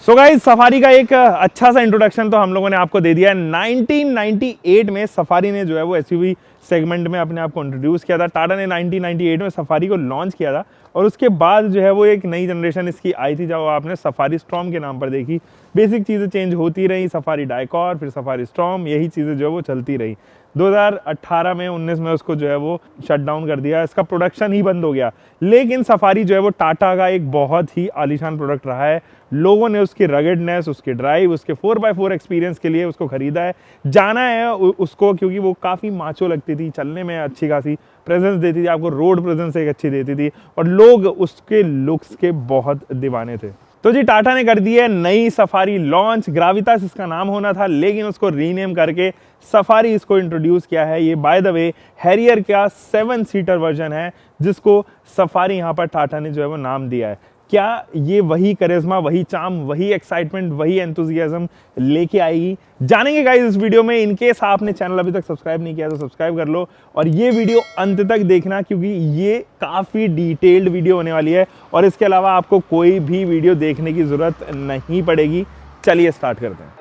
So guys, safari का एक अच्छा सा इंट्रोडक्शन तो हम लोगों ने आपको दे दिया है। 1998 में सफारी ने जो है वो एसयूवी सेगमेंट में अपने आप को इंट्रोड्यूस किया था। टाटा ने 1998 में सफारी को लॉन्च किया था और उसके बाद जो है वो एक नई जनरेशन इसकी आई थी, जब आपने सफारी स्टॉर्म के नाम पर देखी। बेसिक चीज़ें चेंज होती रही, सफारी डाइकॉर, फिर सफारी स्टॉर्म, यही चीज़ें जो है वो चलती रही। 2018 में 19 में उसको जो है वो शट डाउन कर दिया, इसका प्रोडक्शन ही बंद हो गया। लेकिन सफारी जो है वो टाटा का एक बहुत ही आलीशान प्रोडक्ट रहा है। लोगों ने उसकी रगेडनेस, उसके ड्राइव, उसके 4x4 एक्सपीरियंस के लिए उसको खरीदा है, जाना है उसको, क्योंकि वो काफ़ी माचो लगती थी, चलने में अच्छी खासी प्रेजेंस देती थी, आपको रोड प्रेजेंस एक अच्छी देती थी और लोग उसके लुक्स के बहुत दीवाने थे। तो जी टाटा ने कर दी है नई सफारी लॉन्च। ग्राविटास इसका नाम होना था, लेकिन उसको रीनेम करके सफारी इसको इंट्रोड्यूस किया है। ये बाय द वे हैरियर का 7 सीटर वर्जन है, जिसको सफारी यहाँ पर टाटा ने जो है वो नाम दिया है। क्या ये वही करिश्मा, वही चार्म, वही एक्साइटमेंट, वही एंथुजियाज्म लेके आएगी? जानेंगे गाइस इस वीडियो में। इनकेस आपने चैनल अभी तक सब्सक्राइब नहीं किया तो सब्सक्राइब कर लो और ये वीडियो अंत तक देखना, क्योंकि ये काफ़ी डिटेल्ड वीडियो होने वाली है और इसके अलावा आपको कोई भी वीडियो देखने की ज़रूरत नहीं पड़ेगी। चलिए स्टार्ट करते हैं।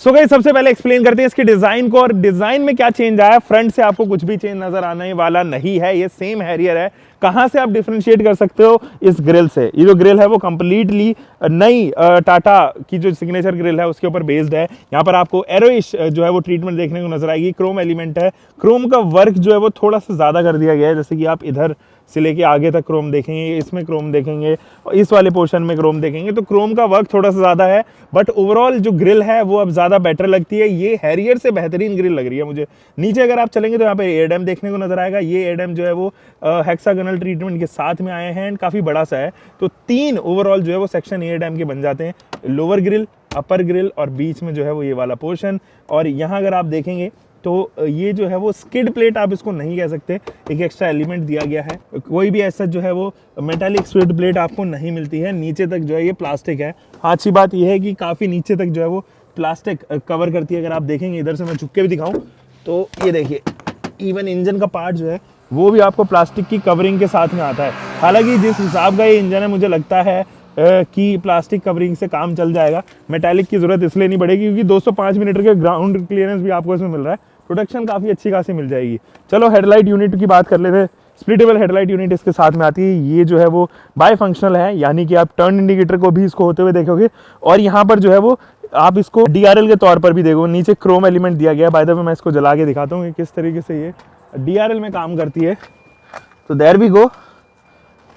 सो गाइस, सबसे पहले एक्सप्लेन करते हैं इसके डिजाइन को और डिजाइन में क्या चेंज आया। फ्रंट से आपको कुछ भी चेंज नजर आने वाला नहीं है, ये सेम हैरियर है। कहां से आप डिफरेंशिएट कर सकते हो? इस ग्रिल से। ये जो ग्रिल है वो कंप्लीटली नई टाटा की जो सिग्नेचर ग्रिल है उसके ऊपर बेस्ड है। यहाँ पर आपको एरोइश जो है वो ट्रीटमेंट देखने को नजर आएगी। क्रोम एलिमेंट है, क्रोम का वर्क जो है वो थोड़ा सा ज्यादा कर दिया गया है। जैसे कि आप इधर से लेके आगे तक क्रोम देखेंगे, इसमें क्रोम देखेंगे और इस वाले पोर्शन में क्रोम देखेंगे, तो क्रोम का वर्क थोड़ा सा ज़्यादा है। बट ओवरऑल जो ग्रिल है वो अब ज़्यादा बेटर लगती है। ये हैरियर से बेहतरीन ग्रिल लग रही है मुझे। नीचे अगर आप चलेंगे तो यहाँ पे एयर डैम देखने को नजर आएगा। ये एयर डैम जो है वो हेक्सागोनल ट्रीटमेंट के साथ में आए हैं एंड काफ़ी बड़ा सा है। तो 3 ओवरऑल जो है वो सेक्शन एयर डैम के बन जाते हैं, लोअर ग्रिल, अपर ग्रिल और बीच में जो है वो ये वाला पोर्शन। और यहाँ अगर आप देखेंगे तो ये जो है वो स्किड प्लेट आप इसको नहीं कह सकते, एक एक्स्ट्रा एलिमेंट दिया गया है। कोई भी ऐसा जो है वो मेटालिक स्किड प्लेट आपको नहीं मिलती है। नीचे तक जो है ये प्लास्टिक है। अच्छी बात ये है कि काफ़ी नीचे तक जो है वो प्लास्टिक कवर करती है। अगर आप देखेंगे, इधर से मैं झुक के भी दिखाऊं तो ये देखिए, इवन इंजन का पार्ट जो है वो भी आपको प्लास्टिक की कवरिंग के साथ में आता है। हालांकि जिस हिसाब का ये इंजन है, मुझे लगता है कि प्लास्टिक कवरिंग से काम चल जाएगा। मेटालिक की जरूरत इसलिए नहीं पड़ेगी क्योंकि 205 मीटर के ग्राउंड क्लियरेंस भी आपको इसमें मिल रहा है। प्रोडक्शन काफ़ी अच्छी खासी मिल जाएगी। चलो हेडलाइट यूनिट की बात कर लेते हैं। स्प्लिटेबल हेडलाइट यूनिट इसके साथ में आती है। ये जो है वो बाय फंक्शनल है, यानी कि आप टर्न इंडिकेटर को भी इसको होते हुए देखोगे और यहाँ पर जो है वो आप इसको DRL के तौर पर भी देखोगे। नीचे क्रोम एलिमेंट दिया गया है। बाय द वे मैं इसको जला के दिखाता हूँ कि किस तरीके से ये DRL में काम करती है। तो देयर वी गो।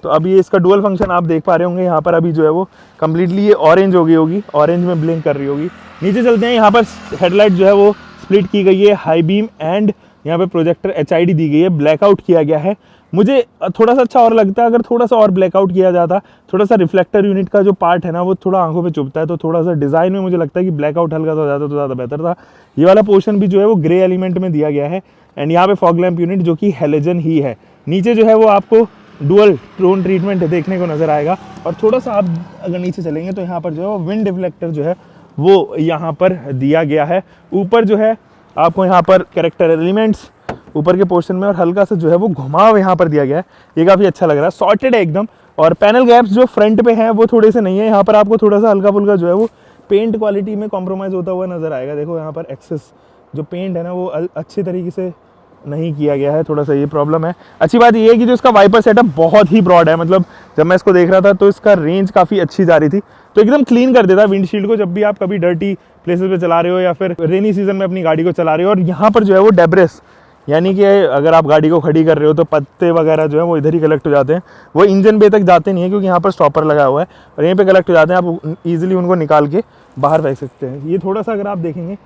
तो अभी ये इसका डुअल फंक्शन आप देख पा रहे होंगे। यहाँ पर अभी जो है वो कम्प्लीटली ये ऑरेंज हो गई होगी, ऑरेंज में ब्लिंक कर रही होगी। नीचे चलते हैं। यहाँ पर हेडलाइट जो है वो स्प्लिट की गई है, हाई बीम एंड यहाँ पे प्रोजेक्टर HID दी गई है, ब्लैकआउट किया गया है। मुझे थोड़ा सा अच्छा और लगता है अगर थोड़ा सा और ब्लैकआउट किया जाता। थोड़ा सा रिफ्लेक्टर यूनिट का जो पार्ट है ना वो थोड़ा आंखों पे चुभता है, तो थोड़ा सा डिज़ाइन में मुझे लगता है कि ब्लैकआउट हल्का सा हो जाता तो ज़्यादा बेहतर था। ये वाला पोर्शन भी जो है वो ग्रे एलिमेंट में दिया गया है एंड यहाँ पे फॉग लैम्प यूनिट जो कि हेलोजन ही है। नीचे जो है वो आपको डुअल टोन ट्रीटमेंट देखने को नजर आएगा और थोड़ा सा आप अगर नीचे चलेंगे तो यहाँ पर जो है वो विंड डिफ्लेक्टर जो है वो यहाँ पर दिया गया है। ऊपर जो है आपको यहाँ पर कैरेक्टर एलिमेंट्स ऊपर के पोर्शन में और हल्का सा जो है वो घुमाव यहाँ पर दिया गया है। ये काफ़ी अच्छा लग रहा है, सॉर्टेड है एकदम। और पैनल गैप्स जो फ्रंट पे हैं वो थोड़े से नहीं है। यहाँ पर आपको थोड़ा सा हल्का फुल्का जो है वो पेंट क्वालिटी में कॉम्प्रोमाइज़ होता हुआ नजर आएगा। देखो यहाँ पर एक्सेस जो पेंट है ना वो अच्छे तरीके से नहीं किया गया है, थोड़ा सा ये प्रॉब्लम है। अच्छी बात ये है कि जो इसका वाइपर सेटअप बहुत ही ब्रॉड है। मतलब जब मैं इसको देख रहा था तो इसका रेंज काफ़ी अच्छी जा रही थी, तो एकदम क्लीन कर देता है विंडशील्ड को जब भी आप कभी डर्टी प्लेसेस पे चला रहे हो या फिर रेनी सीजन में अपनी गाड़ी को चला रहे हो। और यहाँ पर जो है वो डेब्रिस, यानी कि अगर आप गाड़ी को खड़ी कर रहे हो तो पत्ते वगैरह जो है वो इधर ही कलेक्ट हो जाते हैं। वो इंजन बे तक जाते नहीं है क्योंकि यहाँ पर स्टॉपर लगा हुआ है और यहीं पे कलेक्ट हो जाते हैं। आप इजीली उनको निकाल के बाहर फेंक सकते हैं। ये थोड़ा सा अगर आप देखेंगे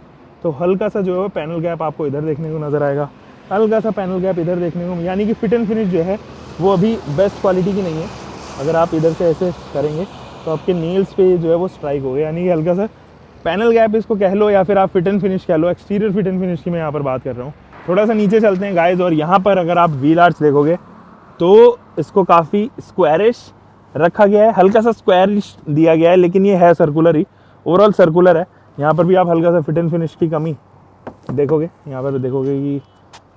तो हल्का सा जो है पैनल गैप आपको इधर देखने को नजर आएगा, हल्का सा पैनल गैप इधर देखने को, यानी कि फिट एंड फिनिश जो है वो अभी बेस्ट क्वालिटी की नहीं है। अगर आप इधर से ऐसे करेंगे तो आपके नील्स पे जो है वो स्ट्राइक हो गया, यानी कि हल्का सा पैनल गैप इसको कह लो या फिर आप फिट एंड फिनिश कह लो। एक्सटीरियर फिट एंड फिनिश की मैं यहाँ पर बात कर रहा हूँ। थोड़ा सा नीचे चलते हैं गाइज, और यहाँ पर अगर आप व्हील आर्च देखोगे तो इसको काफ़ी स्क्वायरिश रखा गया है, हल्का सा स्क्वायरिश दिया गया है, लेकिन ये है सर्कुलर ही, ओवरऑल सर्कुलर है। यहाँ पर भी आप हल्का सा फिट एंड फिनिश की कमी देखोगे, यहाँ पर देखोगे कि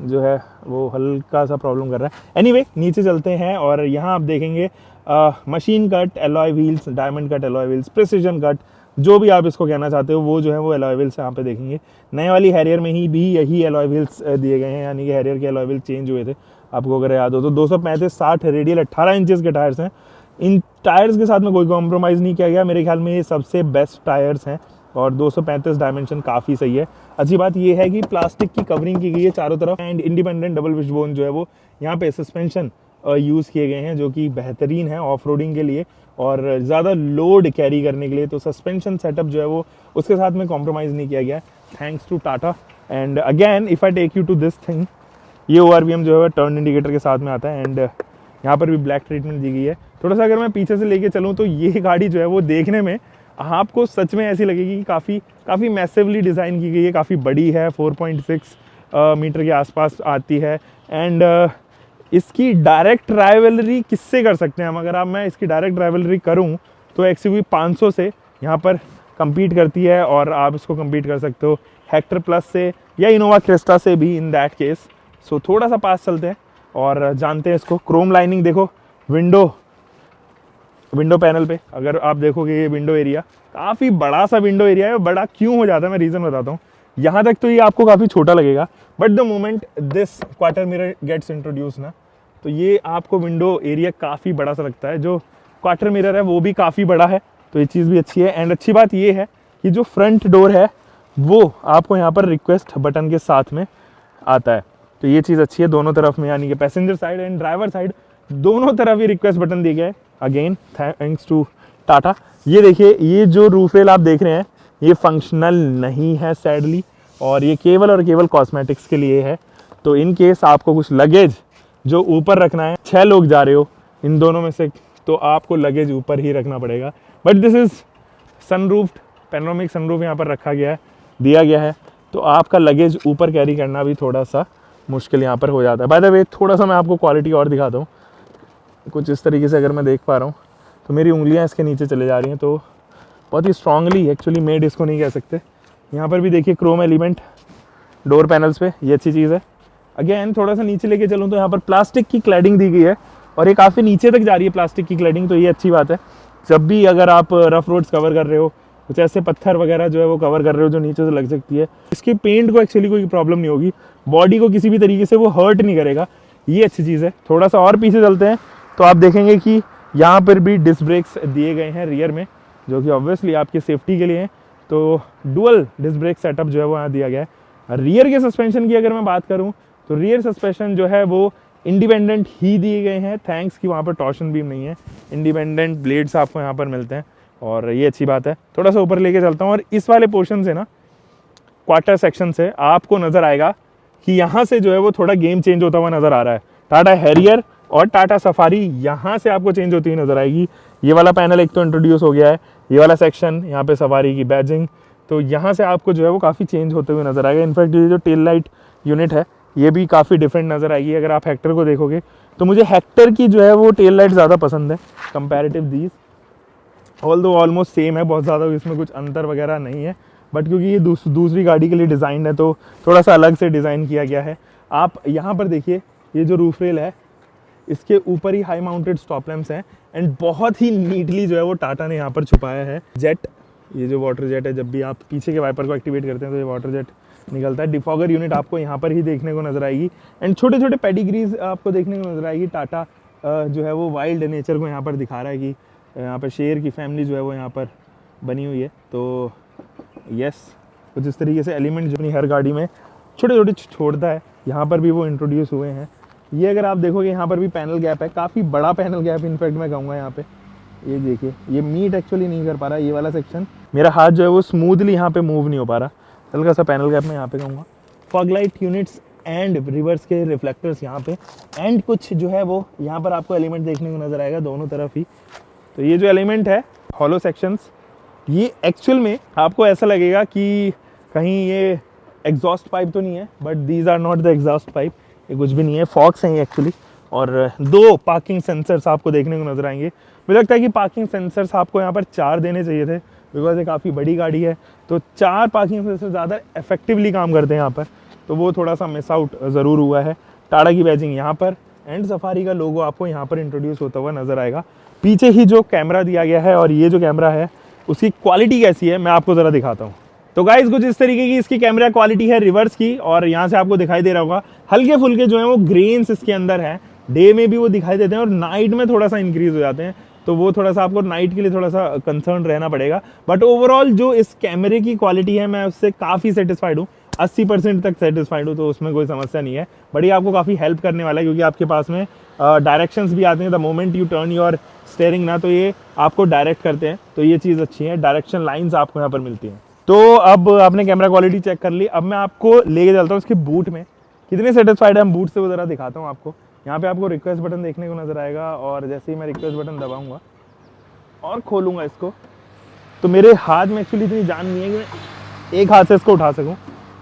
जो है वो हल्का सा प्रॉब्लम कर रहा है। एनीवे नीचे चलते हैं और यहाँ आप देखेंगे machine cut alloy wheels, diamond cut alloy wheels, precision cut, जो भी आप इसको कहना चाहते हो वो जो है वो एलॉय व्हील्स यहाँ पे देखेंगे। नए वाली हैरियर में ही भी यही एलॉय व्हील्स दिए गए हैं, यानी कि हैरियर के एलॉय व्हील्स चेंज हुए थे, आपको अगर याद हो तो। 235/60 रेडियल 18 इंचेस के टायर्स हैं। इन टायर्स के साथ में कोई कॉम्प्रोमाइज़ नहीं किया गया, मेरे ख्याल में ये सबसे बेस्ट टायर्स हैं, और 235 डायमेंशन काफ़ी सही है। अच्छी बात ये है कि प्लास्टिक की कवरिंग की गई है चारों तरफ, एंड इंडिपेंडेंट डबल विशबोन जो है वो यहाँ पे सस्पेंशन यूज़ किए गए हैं, जो कि बेहतरीन है ऑफ रोडिंग के लिए और ज़्यादा लोड कैरी करने के लिए। तो सस्पेंशन सेटअप जो है वो उसके साथ में कॉम्प्रोमाइज़ नहीं किया गया, thanks to Tata. And again if I take you to this thing, ये ORVM जो है टर्न इंडिकेटर के साथ में आता है, एंड यहाँ पर भी ब्लैक ट्रीटमेंट दी गई है। थोड़ा सा अगर मैं पीछे से लेके चलूँ तो ये गाड़ी जो है वो देखने में आपको सच में ऐसी लगेगी कि काफ़ी मैसिवली डिज़ाइन की गई है, काफ़ी बड़ी है, 4.6 मीटर के आसपास आती है। एंड इसकी डायरेक्ट राइवलरी किससे कर सकते हैं हम? अगर मैं इसकी डायरेक्ट राइवलरी करूं तो XUV 500 से यहाँ पर compete करती है, और आप इसको compete कर सकते हो हेक्टर प्लस से या इनोवा क्रिस्टा से भी इन दैट केस। सो थोड़ा सा पास चलते हैं और जानते हैं इसको। क्रोम लाइनिंग देखो, विंडो पैनल पे अगर आप देखोगे ये विंडो एरिया काफ़ी बड़ा सा विंडो एरिया है। बड़ा क्यों हो जाता है मैं रीज़न बताता हूँ। यहाँ तक तो ये आपको काफ़ी छोटा लगेगा, but the moment this quarter mirror gets introduce ना, तो ये आपको विंडो एरिया काफ़ी बड़ा सा लगता है। जो क्वार्टर मिरर है वो भी काफ़ी बड़ा है, तो ये चीज़ भी अच्छी है। एंड अच्छी बात ये है कि जो फ्रंट डोर है वो आपको यहाँ पर रिक्वेस्ट बटन के साथ में आता है, तो ये चीज़ अच्छी है दोनों तरफ में, यानी कि passenger side and driver side दोनों तरफ ही रिक्वेस्ट बटन दिए गए। Again thanks to Tata. ये देखिए, ये जो रूफ रेल आप देख रहे हैं ये फंक्शनल नहीं है सैडली, और ये केवल और केवल कॉस्मेटिक्स के लिए है। तो इन केस आपको कुछ लगेज जो ऊपर रखना है, 6 लोग जा रहे हो इन दोनों में से, तो आपको लगेज ऊपर ही रखना पड़ेगा। But this is sunroofed, panoramic sunroof यहाँ पर रखा गया है, दिया गया है, तो आपका लगेज ऊपर कैरी करना भी थोड़ा सा मुश्किल यहाँ पर हो जाता है। बाय द वे थोड़ा सा मैं आपको क्वालिटी और दिखाता हूँ, कुछ इस तरीके से अगर मैं देख पा रहा हूँ तो मेरी उंगलियाँ इसके नीचे चले जा रही हैं, तो बहुत ही स्ट्रांगली एक्चुअली मेड इसको नहीं कह सकते। यहाँ पर भी देखिए क्रोम एलिमेंट डोर पैनल्स पे, ये अच्छी चीज़ है। अगेन थोड़ा सा नीचे लेके चलूँ तो यहाँ पर प्लास्टिक की क्लैडिंग दी गई है, और ये काफ़ी नीचे तक जा रही है प्लास्टिक की क्लैडिंग, तो ये अच्छी बात है। जब भी अगर आप रफ रोड्स कवर कर रहे हो, कुछ ऐसे पत्थर वगैरह जो है वो कवर कर रहे हो जो नीचे से लग सकती है, इसके पेंट को एक्चुअली कोई प्रॉब्लम नहीं होगी, बॉडी को किसी भी तरीके से वो हर्ट नहीं करेगा, ये अच्छी चीज़ है। थोड़ा सा और पीछे चलते हैं तो आप देखेंगे कि यहाँ पर भी डिस्क ब्रेक्स दिए गए हैं रियर में, जो कि ऑब्वियसली आपकी सेफ्टी के लिए हैं। तो डुअल डिस्क ब्रेक सेटअप जो है वो यहाँ दिया गया है। रियर के सस्पेंशन की अगर मैं बात करूँ तो रियर सस्पेंशन जो है वो इंडिपेंडेंट ही दिए गए हैं, थैंक्स कि वहाँ पर टॉर्शन बीम नहीं है, इंडिपेंडेंट ब्लेड्स आपको यहाँ पर मिलते हैं, और ये अच्छी बात है। थोड़ा सा ऊपर लेके चलता हूँ, और इस वाले पोर्शन से ना, क्वार्टर सेक्शन से आपको नज़र आएगा कि यहाँ से जो है वो थोड़ा गेम चेंज होता हुआ नज़र आ रहा है। टाटा हैरियर और टाटा सफारी यहाँ से आपको चेंज होती हुई नज़र आएगी। ये वाला पैनल एक तो इंट्रोड्यूस हो गया है, ये वाला सेक्शन यहाँ पे सफारी की बैजिंग, तो यहाँ से आपको जो है वो काफ़ी चेंज होते हुए नज़र आएगा। इनफैक्ट ये जो टेल लाइट यूनिट है ये भी काफ़ी डिफरेंट नज़र आएगी। अगर आप हेक्टर को देखोगे तो मुझे हेक्टर की जो है वो टेल लाइट ज़्यादा पसंद है comparative these, although almost same है, बहुत ज़्यादा इसमें कुछ अंतर वगैरह नहीं है, बट क्योंकि ये दूसरी गाड़ी के लिए डिज़ाइन है तो थोड़ा सा अलग से डिज़ाइन किया गया है। आप यहाँ पर देखिए, ये जो रूफ रेल है इसके ऊपर ही हाई माउंटेड स्टॉप लैम्प्स हैं, एंड बहुत ही नीटली जो है वो टाटा ने यहाँ पर छुपाया है जेट, ये जो वाटर जेट है, जब भी आप पीछे के वाइपर को एक्टिवेट करते हैं तो ये वाटर जेट निकलता है। डिफॉगर यूनिट आपको यहाँ पर ही देखने को नजर आएगी, एंड छोटे छोटे पेडिग्रीज आपको देखने को नजर आएगी। टाटा जो है वो वाइल्ड नेचर को यहाँ पर दिखा रहा है कि यहाँ पर शेर की फैमिली जो है वो यहाँ पर बनी हुई है। तो यस, कुछ इस तरीके से एलिमेंट जो अपनी हर गाड़ी में छोटे छोटे छोड़ता है, यहाँ पर भी वो इंट्रोड्यूस हुए हैं। ये अगर आप देखोगे यहाँ पर भी पैनल गैप है, काफ़ी बड़ा पैनल गैप इनफैक्ट मैं कहूँगा यहाँ पे। ये देखिए, ये मीट एक्चुअली नहीं कर पा रहा ये वाला सेक्शन, मेरा हाथ जो है वो स्मूथली यहाँ पे मूव नहीं हो पा रहा, हल्का सा पैनल गैप मैं यहाँ पे कहूँगा। Fog light units and reverse के रिफ्लेक्टर्स यहाँ पे, एंड कुछ जो है वो यहाँ पर आपको एलिमेंट देखने को नजर आएगा दोनों तरफ ही। तो ये जो एलिमेंट है हॉलो सेक्शंस, ये एक्चुअल में आपको ऐसा लगेगा कि कहीं ये एग्जॉस्ट पाइप तो नहीं है, but these are not the exhaust pipe, ये कुछ भी नहीं है, फॉक्स हैं ये एक्चुअली। और 2 पार्किंग सेंसर्स आपको देखने को नजर आएंगे। मुझे लगता है कि पार्किंग सेंसर्स आपको यहाँ पर 4 देने चाहिए थे, बिकॉज ये काफ़ी बड़ी गाड़ी है, तो 4 पार्किंग सेंसर ज़्यादा इफेक्टिवली काम करते हैं यहाँ पर, तो वो थोड़ा सा मिस आउट ज़रूर हुआ है। टाटा की बैजिंग यहाँ पर एंड सफारी का लोगो आपको यहाँ पर इंट्रोड्यूस होता हुआ नजर आएगा। पीछे ही जो कैमरा दिया गया है और ये जो कैमरा है उसकी क्वालिटी कैसी है मैं आपको ज़रा दिखाता हूँ। तो गाइस कुछ इस तरीके की इसकी कैमरा क्वालिटी है रिवर्स की, और यहाँ से आपको दिखाई दे रहा होगा हल्के फुल्के जो है वो ग्रेन्स इसके अंदर है। डे में भी वो दिखाई देते हैं और नाइट में थोड़ा सा इंक्रीज हो जाते हैं, तो वो थोड़ा सा आपको नाइट के लिए थोड़ा सा कंसर्न रहना पड़ेगा। बट ओवरऑल जो इस कैमरे की क्वालिटी है मैं उससे काफ़ी सेटिस्फाइड हूँ, 80% तक सेटिस्फाइड हूँ, तो उसमें कोई समस्या नहीं है। बट ये आपको काफ़ी हेल्प करने वाला है क्योंकि आपके पास में डायरेक्शंस भी आते हैं। The moment U turn your steering ना, तो ये आपको डायरेक्ट करते हैं, तो ये चीज़ अच्छी है, डायरेक्शन लाइन्स आपको यहाँ पर मिलती हैं। तो अब आपने कैमरा क्वालिटी चेक कर ली, अब मैं आपको लेके चलता हूँ इसके बूट में कितने सेटिस्फाइड है हम बूट से, वो ज़रा दिखाता हूँ आपको। यहाँ पे आपको रिक्वेस्ट बटन देखने को नज़र आएगा, और जैसे ही मैं रिक्वेस्ट बटन दबाऊँगा और खोलूँगा इसको, तो मेरे हाथ में एक्चुअली इतनी जान नहीं है कि मैं एक हाथ से इसको उठा सकूँ,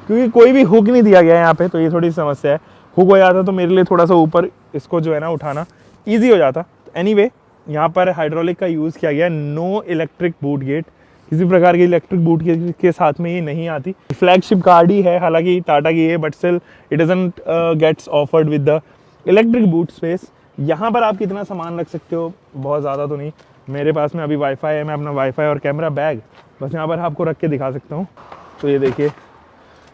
क्योंकि कोई भी हुक नहीं दिया गया है यहाँ पे, तो ये थोड़ी समस्या है। हुक हो जाता तो मेरे लिए थोड़ा सा ऊपर इसको जो है ना उठाना ईजी हो जाता। एनीवे यहाँ पर हाइड्रोलिक का यूज़ किया गया, नो इलेक्ट्रिक बूट गेट, किसी प्रकार की इलेक्ट्रिक बूट के साथ में ये नहीं आती। फ्लैगशिप गाड़ी है हालांकि टाटा की है, but still it doesn't gets offered with the electric boot space. यहाँ पर आप कितना सामान रख सकते हो, बहुत ज़्यादा तो नहीं। मेरे पास में अभी वाईफाई है, मैं अपना वाईफाई और कैमरा बैग बस यहाँ पर आपको रख के दिखा सकता हूँ। तो ये देखिए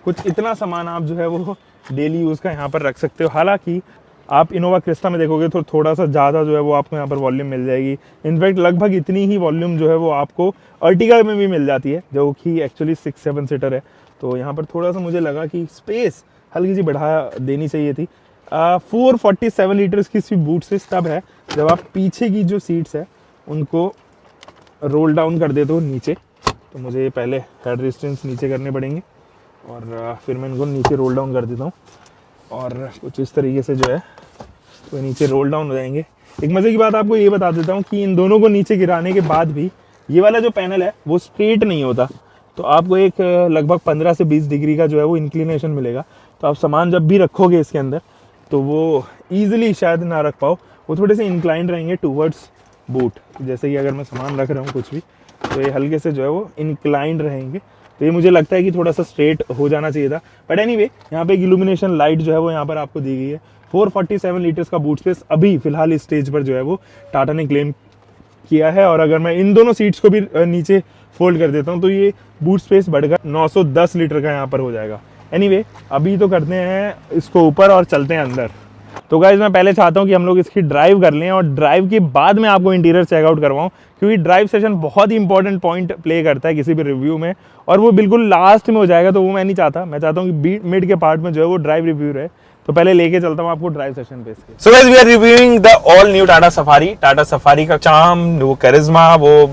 कुछ इतना सामान आप जो है वो डेली यूज़ का यहाँ पर रख सकते हो। हालांकि आप इनोवा क्रिस्टा में देखोगे तो थोड़ा सा ज़्यादा जो है वो आपको यहाँ पर वॉल्यूम मिल जाएगी। इनफैक्ट लगभग इतनी ही वॉल्यूम जो है वो आपको अर्टिगा में भी मिल जाती है, जो कि एक्चुअली 6-7 सीटर है। तो यहाँ पर थोड़ा सा मुझे लगा कि स्पेस हल्की सी बढ़ा देनी चाहिए थी। 447 लीटर्स की इसकी बूट स्पेस तब है जब आप पीछे की जो सीट्स है उनको रोल डाउन कर देते हो नीचे। तो मुझे पहले हेड रेजिस्टेंस नीचे करने पड़ेंगे और फिर मैं इनको नीचे रोल डाउन कर देता हूँ, और कुछ इस तरीके से जो है तो नीचे रोल डाउन हो जाएंगे। एक मज़े की बात आपको ये बता देता हूँ कि इन दोनों को नीचे गिराने के बाद भी ये वाला जो पैनल है वो स्ट्रेट नहीं होता, तो आपको एक लगभग 15 से 20 डिग्री का जो है वो इंक्लिनेशन मिलेगा। तो आप सामान जब भी रखोगे इसके अंदर तो वो ईजिली शायद ना रख पाओ, वो थोड़े से इंक्लाइंड रहेंगे टूवर्ड्स बूट। जैसे कि अगर मैं सामान रख रहा हूँ कुछ भी, तो ये हल्के से जो है वो इंक्लाइंड रहेंगे। तो ये मुझे लगता है कि थोड़ा सा स्ट्रेट हो जाना चाहिए था। बट एनीवे यहाँ पे एक इल्यूमिनेशन लाइट जो है वो यहाँ पर आपको दी गई है। 447 लीटर्स का बूट स्पेस अभी फिलहाल इस स्टेज पर जो है वो टाटा ने क्लेम किया है। और अगर मैं इन दोनों सीट्स को भी नीचे फोल्ड कर देता हूँ तो ये बूट स्पेस बढ़कर 910 लीटर का यहाँ पर हो जाएगा। एनीवे अभी तो करते हैं इसको ऊपर और चलते हैं अंदर। तो गाइज मैं पहले चाहता हूँ कि हम लोग इसकी ड्राइव कर लें, और ड्राइव के बाद मैं आपको इंटीरियर चेकआउट करवाऊँ, क्योंकि ड्राइव सेशन बहुत ही इंपॉर्टेंट पॉइंट प्ले करता है किसी भी रिव्यू में, और वो बिल्कुल लास्ट में हो जाएगा, तो वो मैं नहीं चाहता। मैं चाहता हूँ कि मिड के पार्ट में जो है वो ड्राइव रिव्यू रहे। तो पहले लेके चलता हूँ आपको ड्राइव सेशन पे। So guys we are reviewing the all new Tata Safari. Tata Safari का चार्म, वो करिश्मा, वो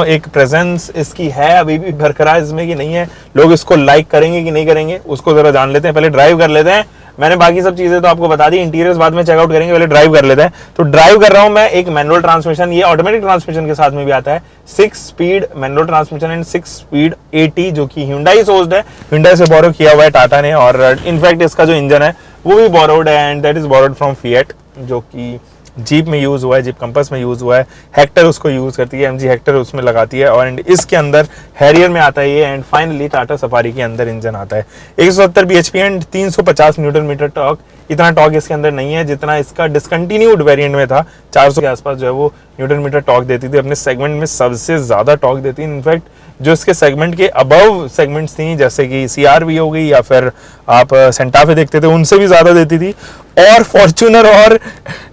एक प्रेजेंस इसकी है अभी भी बरकरार इसमें कि नहीं है, लोग इसको लाइक करेंगे कि नहीं करेंगे, उसको जरा जान लेते हैं। पहले ड्राइव कर लेते हैं। मैंने बाकी सब चीजें तो आपको बता दी, इंटीरियर्स बाद में चेकआउट करेंगे, पहले ड्राइव कर लेते हैं। तो ड्राइव कर रहा हूं मैं एक मैनुअल ट्रांसमिशन, ये ऑटोमेटिक ट्रांसमिशन के साथ में भी आता है। 6 speed manual transmission and 6 speed AT, जो कि Hyundai सोर्स्ड है, Hyundai से बोरो किया हुआ है टाटा ने। और इनफैक्ट इसका जो इंजन है वो भी बोरोड है, and that is borrowed from fiat, जो कि जीप में यूज हुआ है, जीप कंपस में यूज हुआ है। हेक्टर उसको यूज करती है, MG हेक्टर उसमें लगाती है, और इसके अंदर हैरियर में आता है ये, एंड फाइनली टाटा सफारी के अंदर इंजन आता है। 170 bhp and 350 newton meter torque. इतना टॉर्क इसके अंदर नहीं है जितना इसका डिसकंटिन्यूड वेरिएंट में था। 400 के आसपास जो है वो न्यूटन मीटर टॉर्क देती थी, अपने सेगमेंट में सबसे ज्यादा टॉर्क देती है। इनफैक्ट जो इसके सेगमेंट के अबव सेगमेंट्स थी, जैसे कि CR-V हो गई या फिर आप सेंटाफे देखते थे, उनसे भी ज्यादा देती थी, और फॉर्च्यूनर और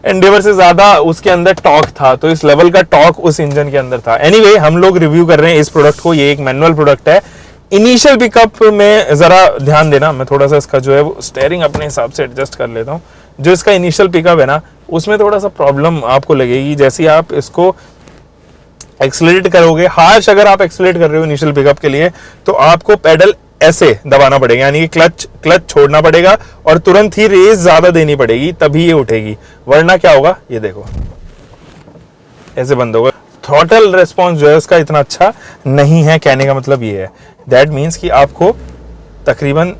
एंडेवर से ज्यादा उसके अंदर टॉर्क था। तो इस लेवल का टॉर्क उस इंजन के अंदर था। एनीवे हम लोग रिव्यू कर रहे हैं इस प्रोडक्ट को। ये एक मैनुअल प्रोडक्ट है। इनिशियल पिकअप में जरा ध्यान देना, मैं थोड़ा सा इसका जो है वो स्टेयरिंग अपने हिसाब से एडजस्ट कर लेता हूँ। जो इसका इनिशियल पिकअप है ना, उसमें थोड़ा सा प्रॉब्लम आपको लगेगी। जैसे आप इसको एक्सेलरेट करोगे, हार्श अगर आप एक्सेलरेट कर रहे हो इनिशियल पिकअप के लिए, तो आपको पेडल ऐसे दबाना पड़ेगा, यानी कि क्लच छोड़ना पड़ेगा और तुरंत ही रेस ज्यादा देनी पड़ेगी, तभी ये उठेगी। वरना क्या होगा, ये देखो ऐसे बंद होगा। थ्रॉटल रेस्पॉन्स जो है उसका इतना अच्छा नहीं है, कहने का मतलब ये है। दैट मीन्स कि आपको तकरीबन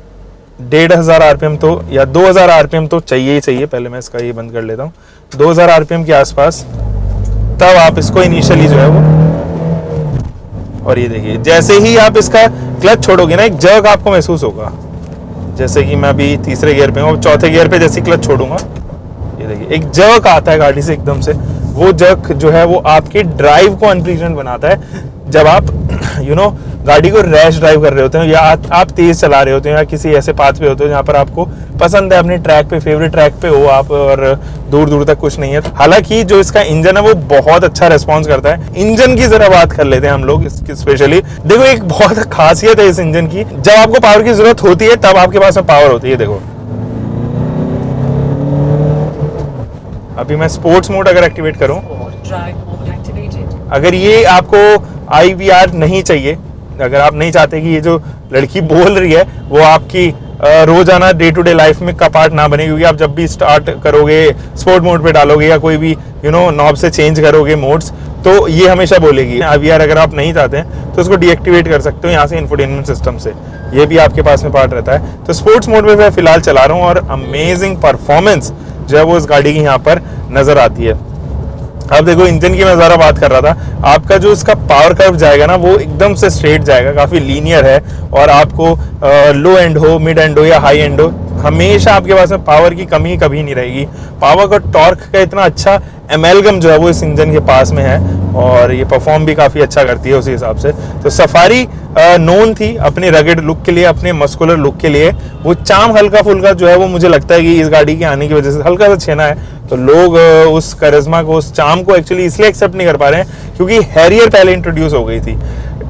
1500 आरपीएम तो या 2000 आरपीएम तो चाहिए ही चाहिए। पहले मैं इसका ये बंद कर लेता हूँ। 2000 आरपीएम के आसपास तब आप इसको इनिशियली जो है वो, और ये देखिए जैसे ही आप इसका क्लच छोड़ोगे ना, एक जर्क आपको महसूस होगा। जैसे कि मैं अभी तीसरे गियर पे हूँ, चौथे गियर पे जैसे क्लच छोड़ूंगा, ये देखिए एक जर्क आता है गाड़ी से एकदम से। वो जर्क जो है वो आपके ड्राइव को अनप्लीजेंट बनाता है। जब आप गाड़ी को रैश ड्राइव कर रहे होते हैं या आप तेज चला रहे होते हैं या किसी ऐसे पाथ पे होते हो जहाँ पर आपको पसंद है, अपने ट्रैक पे, फेवरेट ट्रैक पे हो आप और दूर दूर तक कुछ नहीं है। हालांकि जो इसका इंजन है वो बहुत अच्छा रेस्पॉन्स करता है। इंजन की जरा बात कर लेते हैं हम लोग स्पेशली। देखो एक बहुत खासियत है इस इंजन की, जब आपको पावर की जरूरत होती है तब आपके पास में पावर होती है। देखो अभी मैं स्पोर्ट्स मोड अगर एक्टिवेट करूं, अगर ये आपको IVR नहीं चाहिए, अगर आप नहीं चाहते कि ये जो लड़की बोल रही है वो आपकी रोजाना डे टू डे लाइफ में का पार्ट ना बने, क्योंकि आप जब भी स्टार्ट करोगे, स्पोर्ट मोड पे डालोगे या कोई भी नॉब से चेंज करोगे मोड्स, तो ये हमेशा बोलेगी। IVR अगर आप नहीं चाहते हैं तो उसको डीएक्टिवेट कर सकते हो यहाँ से इंफोटेनमेंट सिस्टम से, ये भी आपके पास में पार्ट रहता है। तो स्पोर्ट्स मोड में मैं फिलहाल चला रहा हूँ और अमेजिंग परफॉर्मेंस जो है वो इस गाड़ी की यहाँ पर नजर आती है। अब देखो इंजन की मैं ज़रा बात कर रहा था, आपका जो इसका पावर कर्व जाएगा ना वो एकदम से स्ट्रेट जाएगा, काफ़ी लीनियर है। और आपको लो एंड हो, मिड एंड हो या हाई एंड हो, हमेशा आपके पास में पावर की कमी कभी नहीं रहेगी। पावर का टॉर्क का इतना अच्छा एमेलगम जो है वो इस इंजन के पास में है और ये परफॉर्म भी काफ़ी अच्छा करती है उसी हिसाब से। तो सफारी नोन थी अपने रगेड लुक के लिए, अपने मस्कुलर लुक के लिए। वो चाम हल्का फुल्का जो है वो मुझे लगता है कि इस गाड़ी के आने की वजह से हल्का सा छेना है, तो लोग उस करिश्मा को, उस चाम को एक्चुअली इसलिए एक्सेप्ट नहीं कर पा रहे हैं क्योंकि हैरियर पहले इंट्रोड्यूस हो गई थी।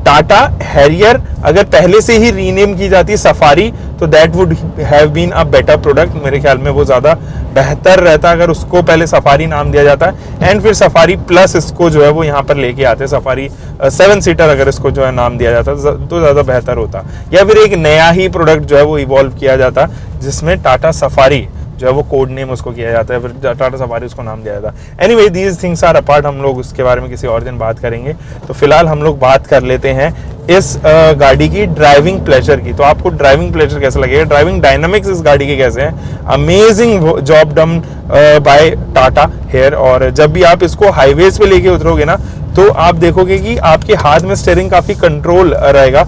टाटा हैरियर अगर पहले से ही रीनेम की जाती सफारी तो that would have been a better product. मेरे ख्याल में वो ज़्यादा बेहतर रहता अगर उसको पहले सफारी नाम दिया जाता है एंड फिर सफारी प्लस इसको जो है वो यहाँ पर लेके आते, सफारी 7 सीटर अगर इसको जो है नाम दिया जाता तो ज़्यादा बेहतर होता, या फिर एक नया ही प्रोडक्ट जो है वो इवॉल्व किया जाता जिसमें टाटा सफारी जो है वो कोड नेम उसको किया जाता है, फिर टाटा सफारी उसको नाम दिया जाता है। Anyway these things are apart, हम लोग उसके बारे में किसी और दिन बात करेंगे। तो फिलहाल हम लोग बात कर लेते हैं इस गाड़ी की ड्राइविंग प्लेजर की। तो आपको ड्राइविंग प्लेजर कैसा लगेगा, ड्राइविंग डायनामिक्स इस गाड़ी के कैसे हैं। Amazing job done by Tata here. और जब भी आप इसको हाईवेज पे लेके उतरोगे ना तो आप देखोगे कि आपके हाथ में स्टीयरिंग काफी कंट्रोल रहेगा।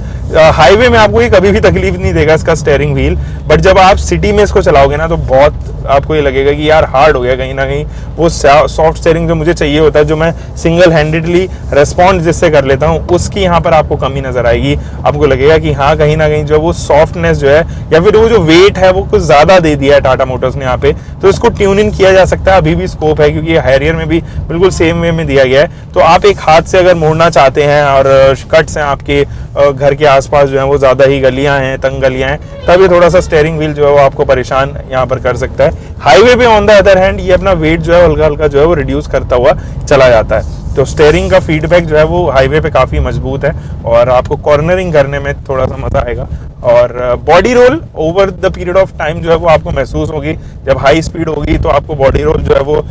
हाईवे में आपको ये कभी भी तकलीफ नहीं देगा इसका स्टीयरिंग व्हील, बट जब आप सिटी में इसको चलाओगे ना तो बहुत आपको ये लगेगा कि यार हार्ड हो गया कहीं ना कहीं। वो सॉफ्ट स्टीयरिंग जो मुझे चाहिए होता है, जो मैं सिंगल हैंडेडली रेस्पॉन्ड जिससे कर लेता हूँ, उसकी यहाँ पर आपको कमी नजर आएगी। आपको लगेगा कि हाँ कहीं ना कहीं जो वो सॉफ्टनेस जो है या फिर वो जो वेट है वो कुछ ज्यादा दे दिया है टाटा मोटर्स ने यहाँ पे, तो इसको ट्यून इन किया जा सकता है, अभी भी स्कोप है क्योंकि हैरियर में भी बिल्कुल सेम वे में दिया गया है। तो आप एक हाथ से अगर मोड़ना चाहते हैं और कट्स हैं आपके घर के आसपास जो है वो ज्यादा ही गलियां हैं, तंग गलियां हैं, तब ये थोड़ा सा स्टीयरिंग व्हील जो है वो आपको परेशान यहाँ पर कर सकता है। हाईवे पे ऑन द अदर हैंड ये अपना वेट जो है हल्का हल्का जो है वो रिड्यूस करता हुआ चला जाता है। तो स्टीयरिंग का फीडबैक जो है वो हाईवे पे काफ़ी मजबूत है और आपको कॉर्नरिंग करने में थोड़ा सा मज़ा आएगा। और body roll over the period of time जो है वो आपको महसूस होगी। जब हाई स्पीड होगी तो आपको बॉडी रोल जो है वो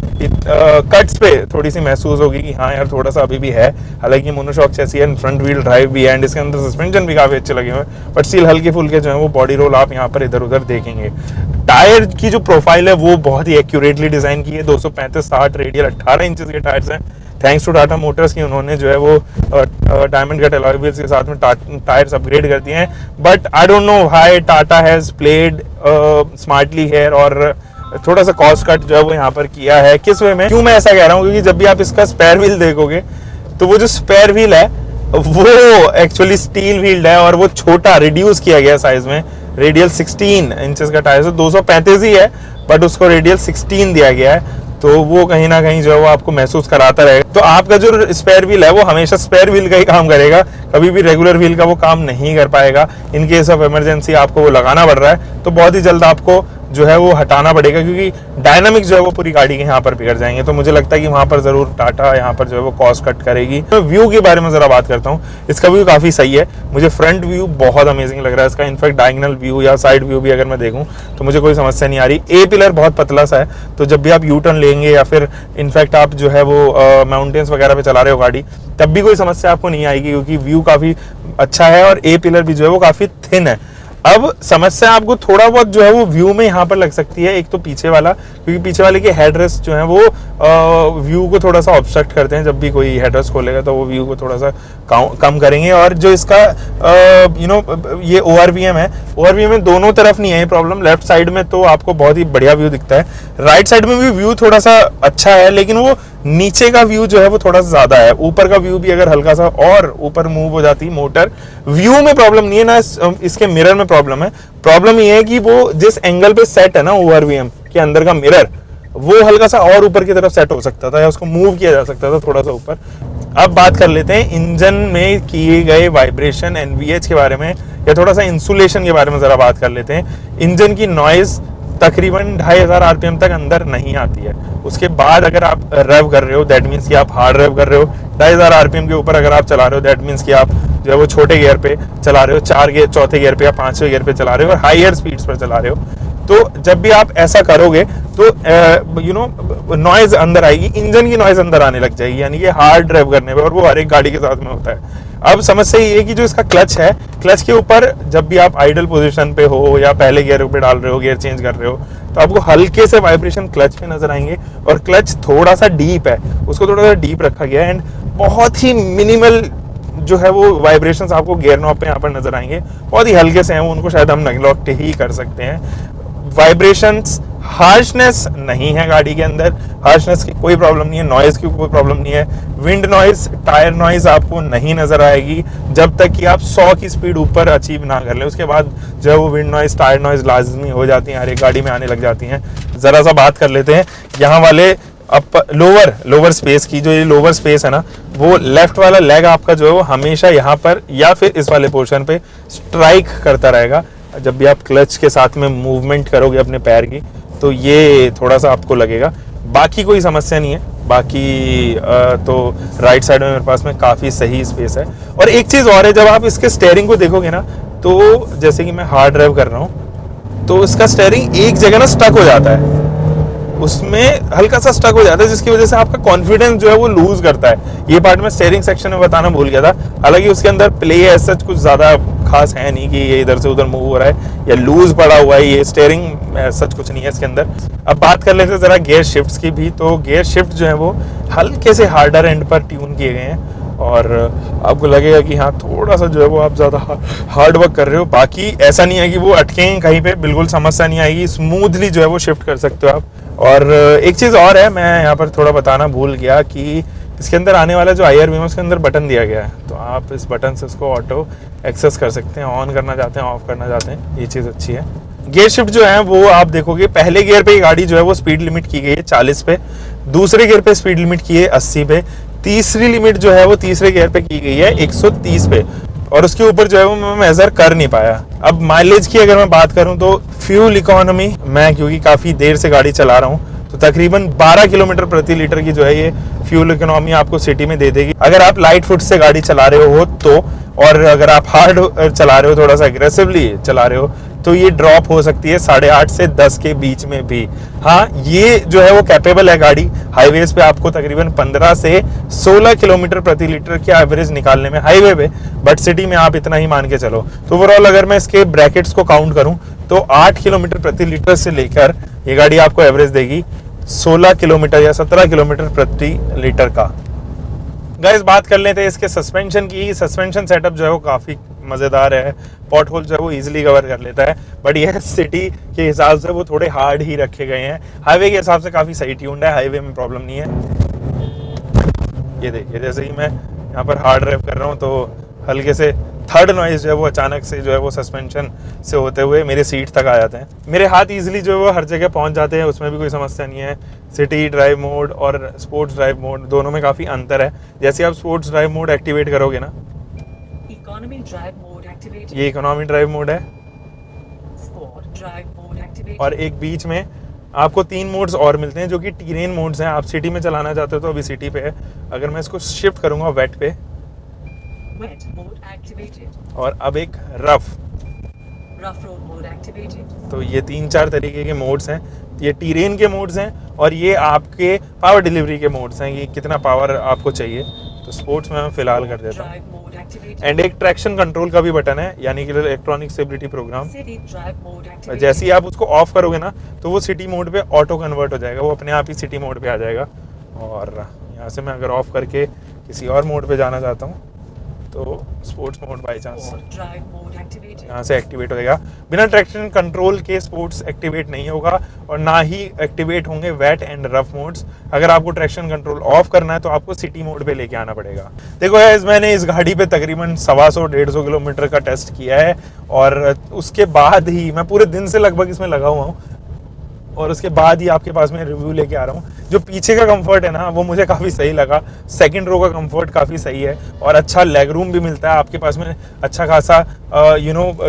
कट्स पे थोड़ी सी महसूस होगी कि हाँ यार थोड़ा सा अभी भी है। हालांकि मोनोशॉक चैसी है, फ्रंट व्हील ड्राइव भी है एंड इसके अंदर सस्पेंशन भी काफ़ी अच्छे लगे हुए हैं, बट स्टिल हल्के फुल्के जो है वो बॉडी रोल आप यहाँ पर इधर उधर देखेंगे। टायर की जो प्रोफाइल है वो बहुत ही एक्यूरेटली डिजाइन की है। 235/60 रेडियल 18 इंचेस के टायर्स हैं, थैंक्स टू टाटा मोटर्स की। उन्होंने जो है वो डायमंड कट अलॉय व्हील्स के साथ में टायर्स अपग्रेड कर दिए हैं। But I don't know why Tata has played smartly here और थोड़ा सा कॉस्ट कट जो है वो यहाँ पर किया है। किस वे में, क्यों मैं ऐसा कह रहा हूँ, क्योंकि जब भी आप इसका स्पेयर व्हील देखोगे तो वो जो स्पेयर व्हील है वो एक्चुअली स्टील व्हील्ड है और वो छोटा रिड्यूस किया गया साइज में। रेडियल 16 इंचेस का टायर है, 235 ही है बट उसको रेडियल 16 दिया गया है, तो वो कहीं ना कहीं जो है वो आपको महसूस कराता रहेगा। तो आपका जो स्पेयर व्हील है वो हमेशा स्पेयर व्हील का ही काम करेगा, कभी भी रेगुलर व्हील का वो काम नहीं कर पाएगा। इन केस ऑफ इमरजेंसी आपको वो लगाना पड़ रहा है तो बहुत ही जल्द आपको जो है वो हटाना पड़ेगा, क्योंकि डायनामिक्स जो है वो पूरी गाड़ी के यहाँ पर बिगड़ जाएंगे। तो मुझे लगता है कि वहाँ पर जरूर टाटा यहाँ पर जो है वो कॉस्ट कट करेगी। तो व्यू के बारे में जरा बात करता हूँ। इसका व्यू काफ़ी सही है, मुझे फ्रंट व्यू बहुत अमेजिंग लग रहा है इसका। इनफैक्ट डायगोनल व्यू या साइड व्यू भी अगर मैं देखूँ तो मुझे कोई समस्या नहीं आ रही। ए पिलर बहुत पतला सा है, तो जब भी आप यू टर्न लेंगे या फिर इनफैक्ट आप जो है वो माउंटेन्स वगैरह पे चला रहे हो गाड़ी, तब भी कोई समस्या आपको नहीं आएगी क्योंकि व्यू काफ़ी अच्छा है और ए पिलर भी जो है वो काफ़ी थिन है। अब समस्या आपको थोड़ा बहुत जो है वो व्यू में यहाँ पर लग सकती है। एक तो पीछे वाला, क्योंकि पीछे वाले के हेडरेस्ट जो है वो व्यू को थोड़ा सा ऑब्स्ट्रक्ट करते हैं। जब भी कोई हेडरेस्ट खोलेगा तो वो व्यू को थोड़ा सा कम करेंगे। और जो इसका ये ORVM है, ORVM में दोनों तरफ नहीं है ये प्रॉब्लम। लेफ्ट साइड में तो आपको बहुत ही बढ़िया व्यू दिखता है, राइट साइड में भी व्यू थोड़ा सा अच्छा है, लेकिन वो नीचे का व्यू जो है वो थोड़ा सा ज्यादा है। ऊपर का व्यू भी अगर हल्का सा और ऊपर मूव हो जाती मोटर, व्यू में प्रॉब्लम नहीं है ना, इसके मिरर में प्रॉब्लम है। प्रॉब्लम ये है कि वो जिस एंगल पे सेट है ना ORVM के अंदर का मिरर, वो हल्का सा और ऊपर की तरफ सेट हो सकता था या उसको मूव किया जा सकता था थोड़ा सा ऊपर। अब बात कर लेते हैं इंजन में किए गए वाइब्रेशन NVH के बारे में, या थोड़ा सा इंसुलेशन के बारे में जरा बात कर लेते हैं। इंजन की नॉइज तकरीबन 2500 RPM तक अंदर नहीं आती है। उसके बाद अगर आप रेव कर रहे हो, दैट मीन्स कि आप हार्ड रेव कर रहे हो, 2500 RPM के ऊपर अगर आप चला रहे हो, दैट मीन्स कि आप जो है वो छोटे गियर पे चला रहे हो, चौथे गियर पे या 5वें गियर पे चला रहे हो और हायर स्पीड्स पर चला रहे हो। तो जब भी आप ऐसा करोगे तो नॉइज अंदर आएगी, इंजन की नॉइज अंदर आने लग जाएगी, यानी कि हार्ड ड्राइव करने पे, और वो हर एक गाड़ी के साथ में होता है। अब समस्या ये है कि जो इसका क्लच है, क्लच के ऊपर जब भी आप आइडल पोजीशन पे हो या पहले गियर पे डाल रहे हो, गियर चेंज कर रहे हो, तो आपको हल्के से वाइब्रेशन क्लच पे नजर आएंगे। और क्लच थोड़ा सा डीप है, उसको थोड़ा सा डीप रखा गया है, एंड बहुत ही मिनिमल जो है वो वाइब्रेशंस आपको गियर नॉब पे यहाँ पर नजर आएंगे, बहुत ही हल्के से हैं, उनको शायद हम नेग्लेक्ट ही कर सकते हैं। वाइब्रेशंस, हार्शनेस नहीं है गाड़ी के अंदर, हार्शनेस की कोई प्रॉब्लम नहीं है, नॉइज की कोई प्रॉब्लम नहीं है। विंड नॉइज, टायर नॉइज आपको नहीं नजर आएगी जब तक कि आप 100 की स्पीड ऊपर अचीव ना कर लें। उसके बाद जो है वो विंड नॉइज, टायर नॉइज लाजमी हो जाती हैं, हर एक गाड़ी में आने लग जाती हैं। जरा सा बात कर लेते हैं यहाँ वाले लोअर स्पेस की। जो ये लोअर स्पेस है ना, वो लेफ्ट वाला लेग आपका जो है वो हमेशा यहाँ पर या फिर इस वाले पोर्शन पे स्ट्राइक करता रहेगा। जब भी आप क्लच के साथ में मूवमेंट करोगे अपने पैर की, तो ये थोड़ा सा आपको लगेगा, बाकी कोई समस्या नहीं है। बाकी तो राइट साइड में मेरे पास में काफ़ी सही स्पेस है। और एक चीज़ और है, जब आप इसके स्टेयरिंग को देखोगे ना, तो जैसे कि मैं हार्ड ड्राइव कर रहा हूँ तो इसका स्टेयरिंग एक जगह ना स्टक हो जाता है, उसमें हल्का सा स्टक हो जाता है, जिसकी वजह से आपका कॉन्फिडेंस जो है वो लूज करता है। ये पार्ट में स्टीयरिंग सेक्शन में बताना भूल गया था। हालांकि उसके अंदर प्ले ऐसा कुछ ज़्यादा खास है नहीं कि ये इधर से उधर मूव हो रहा है या लूज पड़ा हुआ है, ये स्टीयरिंग सच कुछ नहीं है इसके अंदर। अब बात कर लेते हैं ज़रा गियर शिफ्ट्स की भी। तो गियर शिफ्ट जो है वो हल्के से हार्डर एंड पर ट्यून किए गए हैं, और आपको लगेगा कि हाँ थोड़ा सा जो है वो आप ज़्यादा हार्ड वर्क कर रहे हो। बाकी ऐसा नहीं है कि वो अटकेंगे कहीं पे, बिल्कुल समस्या नहीं आएगी, स्मूथली जो है वो शिफ्ट कर सकते हो आप। और एक चीज़ और है, मैं यहाँ पर थोड़ा बताना भूल गया कि इसके अंदर आने वाला जो IRV है उसके अंदर बटन दिया गया है, तो आप इस बटन से उसको ऑटो एक्सेस कर सकते हैं, ऑन करना चाहते हैं, ऑफ करना चाहते हैं, ये चीज़ अच्छी है। गियर शिफ्ट जो है वो आप देखोगे, पहले गियर पे गाड़ी जो है वो स्पीड लिमिट की गई है 40 पे, दूसरे गियर पे स्पीड लिमिट की है 80 पे, तीसरी लिमिट जो है वो तीसरे गियर पे की गई है 130 पे, और उसके ऊपर जो है वो मैं मेजर कर नहीं पाया। अब माइलेज की अगर मैं बात करूं तो फ्यूल इकोनॉमी, मैं क्योंकि काफ़ी देर से गाड़ी चला रहा हूं, तो तकरीबन 12 किलोमीटर प्रति लीटर की जो है ये फ्यूल इकोनॉमी आपको सिटी में दे देगी। अगर आप लाइट फुट से गाड़ी चला रहे हो तो, और अगर आप हार्ड चला रहे हो, थोड़ा सा एग्रेसिवली चला रहे हो, तो ये ड्रॉप हो सकती है 8.5 से 10 के बीच में भी। हाँ, ये जो है वो कैपेबल है गाड़ी हाईवेज पे आपको तकरीबन 15 से 16 किलोमीटर प्रति लीटर की एवरेज निकालने में हाईवे पे, बट सिटी में आप इतना ही मान के चलो। तो ओवरऑल अगर मैं इसके ब्रैकेट्स को काउंट करूं तो 8 किलोमीटर प्रति लीटर से लेकर ये गाड़ी आपको एवरेज देगी 16 किलोमीटर या 17 किलोमीटर प्रति लीटर का। गाइस, बात कर लेते हैं इसके सस्पेंशन की। सस्पेंशन सेटअप जो है वो काफ़ी मज़ेदार है, पॉट होल जो है वो इजीली कवर कर लेता है, बट ये सिटी के हिसाब से वो थोड़े हार्ड ही रखे गए हैं। हाईवे के हिसाब से काफ़ी सही ट्यून्ड है, हाईवे में प्रॉब्लम नहीं है। ये देखिए, जैसे ही मैं यहाँ पर हार्ड ड्राइव कर रहा हूँ तो हल्के से थर्ड नॉइज जो है वो अचानक से जो है वो सस्पेंशन से होते हुए मेरे सीट तक आ जाते हैं। मेरे हाथ इजीली जो है वो हर जगह पहुंच जाते हैं, उसमें भी कोई समस्या नहीं है। सिटी ड्राइव मोड और स्पोर्ट्स ड्राइव मोड दोनों में काफ़ी अंतर है। जैसे आप स्पोर्ट्स ड्राइव मोड एक्टिवेट करोगे ना, इकोनॉमी ड्राइव मोड एक्टिवेटेड, ये इकोनॉमी ड्राइव मोड है, स्पोर्ट ड्राइव मोड एक्टिवेटेड, और एक बीच में आपको 3 मोड्स और मिलते हैं जो कि टेरेन मोड्स हैं। आप सिटी में चलाना चाहते हो तो अभी सिटी पे है। अगर मैं इसको शिफ्ट करूँगा वेट पे, वेट मोड एक्टिवेटेड, और अब एक रफ रोड मोड एक्टिवेटेड। तो ये 3-4 तरीके के मोड्स हैं। ये टेरेन के मोड्स हैं और ये आपके पावर डिलीवरी के मोड्स हैं, ये कितना पावर आपको चाहिए। तो स्पोर्ट्स में मैं फिलहाल कर देता हूँ। Drive mode activated. एंड एक ट्रैक्शन कंट्रोल का भी बटन है, यानी कि electronic stability program. City drive mode activated. जैसे ही आप उसको ऑफ करोगे ना तो वो सिटी मोड पे ऑटो कन्वर्ट हो जाएगा, वो अपने आप ही सिटी मोड पे आ जाएगा। और यहाँ से मैं अगर ऑफ करके किसी और मोड पे जाना चाहता हूँ तो sports mode by chance Sport drive mode activated. यहाँ से एक्टिवेट हो जाएगा। बिना ट्रैक्शन कंट्रोल के स्पोर्ट्स एक्टिवेट नहीं होगा और ना ही एक्टिवेट होंगे वेट एंड रफ मोड्स। अगर आपको ट्रैक्शन कंट्रोल ऑफ करना है तो आपको सिटी मोड पे लेके आना पड़ेगा। देखो गाइस, मैंने इस गाड़ी पे तकरीबन 125-150 किलोमीटर का टेस्ट किया है और उसके बाद ही मैं पूरे दिन से लगभग इसमें लगा हुआ हूँ और उसके बाद ही आपके पास मैं रिव्यू लेके आ रहा हूँ। जो पीछे का कंफर्ट है ना वो मुझे काफ़ी सही लगा। सेकंड रो का कंफर्ट काफ़ी सही है और अच्छा लेग रूम भी मिलता है आपके पास में, अच्छा खासा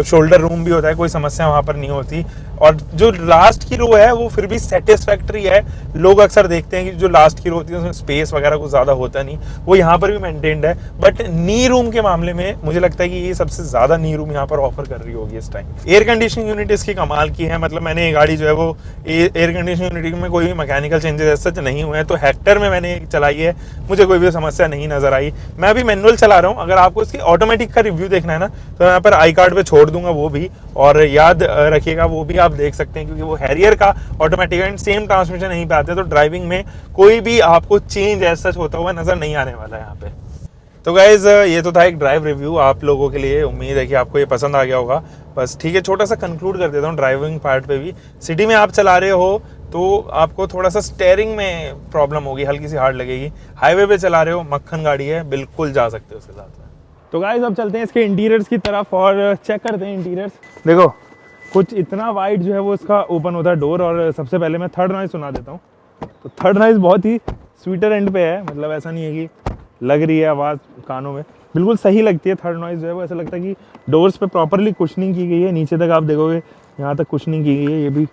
शोल्डर रूम भी होता है, कोई समस्या वहाँ पर नहीं होती। और जो लास्ट की रो है वो फिर भी सेटिस्फैक्ट्री है। लोग अक्सर देखते हैं कि जो लास्ट की रो होती है उसमें स्पेस वगैरह कुछ ज़्यादा होता नहीं, वो यहाँ पर भी मेंटेन्ड है। बट नी रूम के मामले में मुझे लगता है कि ये सबसे ज़्यादा नी रूम यहाँ पर ऑफर कर रही होगी इस टाइम। एयर कंडीशनिंग यूनिट इसकी कमाल की है, मतलब मैंने ये गाड़ी जो है वो एयर कंडीशनिंग यूनिट में कोई भी मैकेनिकल चेंजेस सच नहीं हुए हैं। तो हेक्टर में मैंने चलाई है, मुझे कोई भी समस्या नहीं नजर आई। मैं अभी मैनुअल चला रहा हूँ। अगर आपको इसकी ऑटोमेटिक का रिव्यू देखना है ना तो यहाँ पर आई कार्ड पे छोड़ दूंगा वो भी, और याद रखिएगा वो भी आप देख सकते हैं क्योंकि वो हैरियर का ऑटोमेटिक एंड सेम ट्रांसमिशन यहीं पे आते हैं। तो ड्राइविंग में कोई भी आपको चेंज ऐसा होता हुआ नजर नहीं आने वाला है यहाँ पे। तो गाइज ये तो था एक ड्राइव रिव्यू आप लोगों के लिए। उम्मीद है कि आपको ये पसंद आ गया होगा। बस ठीक है, छोटा सा कंक्लूड कर देता हूँ ड्राइविंग पार्ट पे भी। सिटी में आप चला रहे हो तो आपको थोड़ा सा स्टेयरिंग में प्रॉब्लम होगी, हल्की सी हार्ड लगेगी। हाईवे पे चला रहे हो, मक्खन गाड़ी है, बिल्कुल जा सकते हो उसके साथ में। तो गाइस अब चलते हैं इसके इंटीरियर्स की तरफ और चेक करते हैं इंटीरियर्स। देखो कुछ इतना वाइड जो है वो इसका ओपन होता है डोर। और सबसे पहले मैं थर्ड नॉइज सुना देता हूँ। तो थर्ड नॉइज बहुत ही स्वीटर एंड पे है, मतलब ऐसा नहीं है कि लग रही है आवाज़ कानों में, बिल्कुल सही लगती है। थर्ड नॉइज जो है वो ऐसा लगता है कि डोर्स पे प्रॉपरली कुशनिंग की गई है। नीचे तक आप देखोगे यहाँ तक कुशनिंग की गई है, ये भी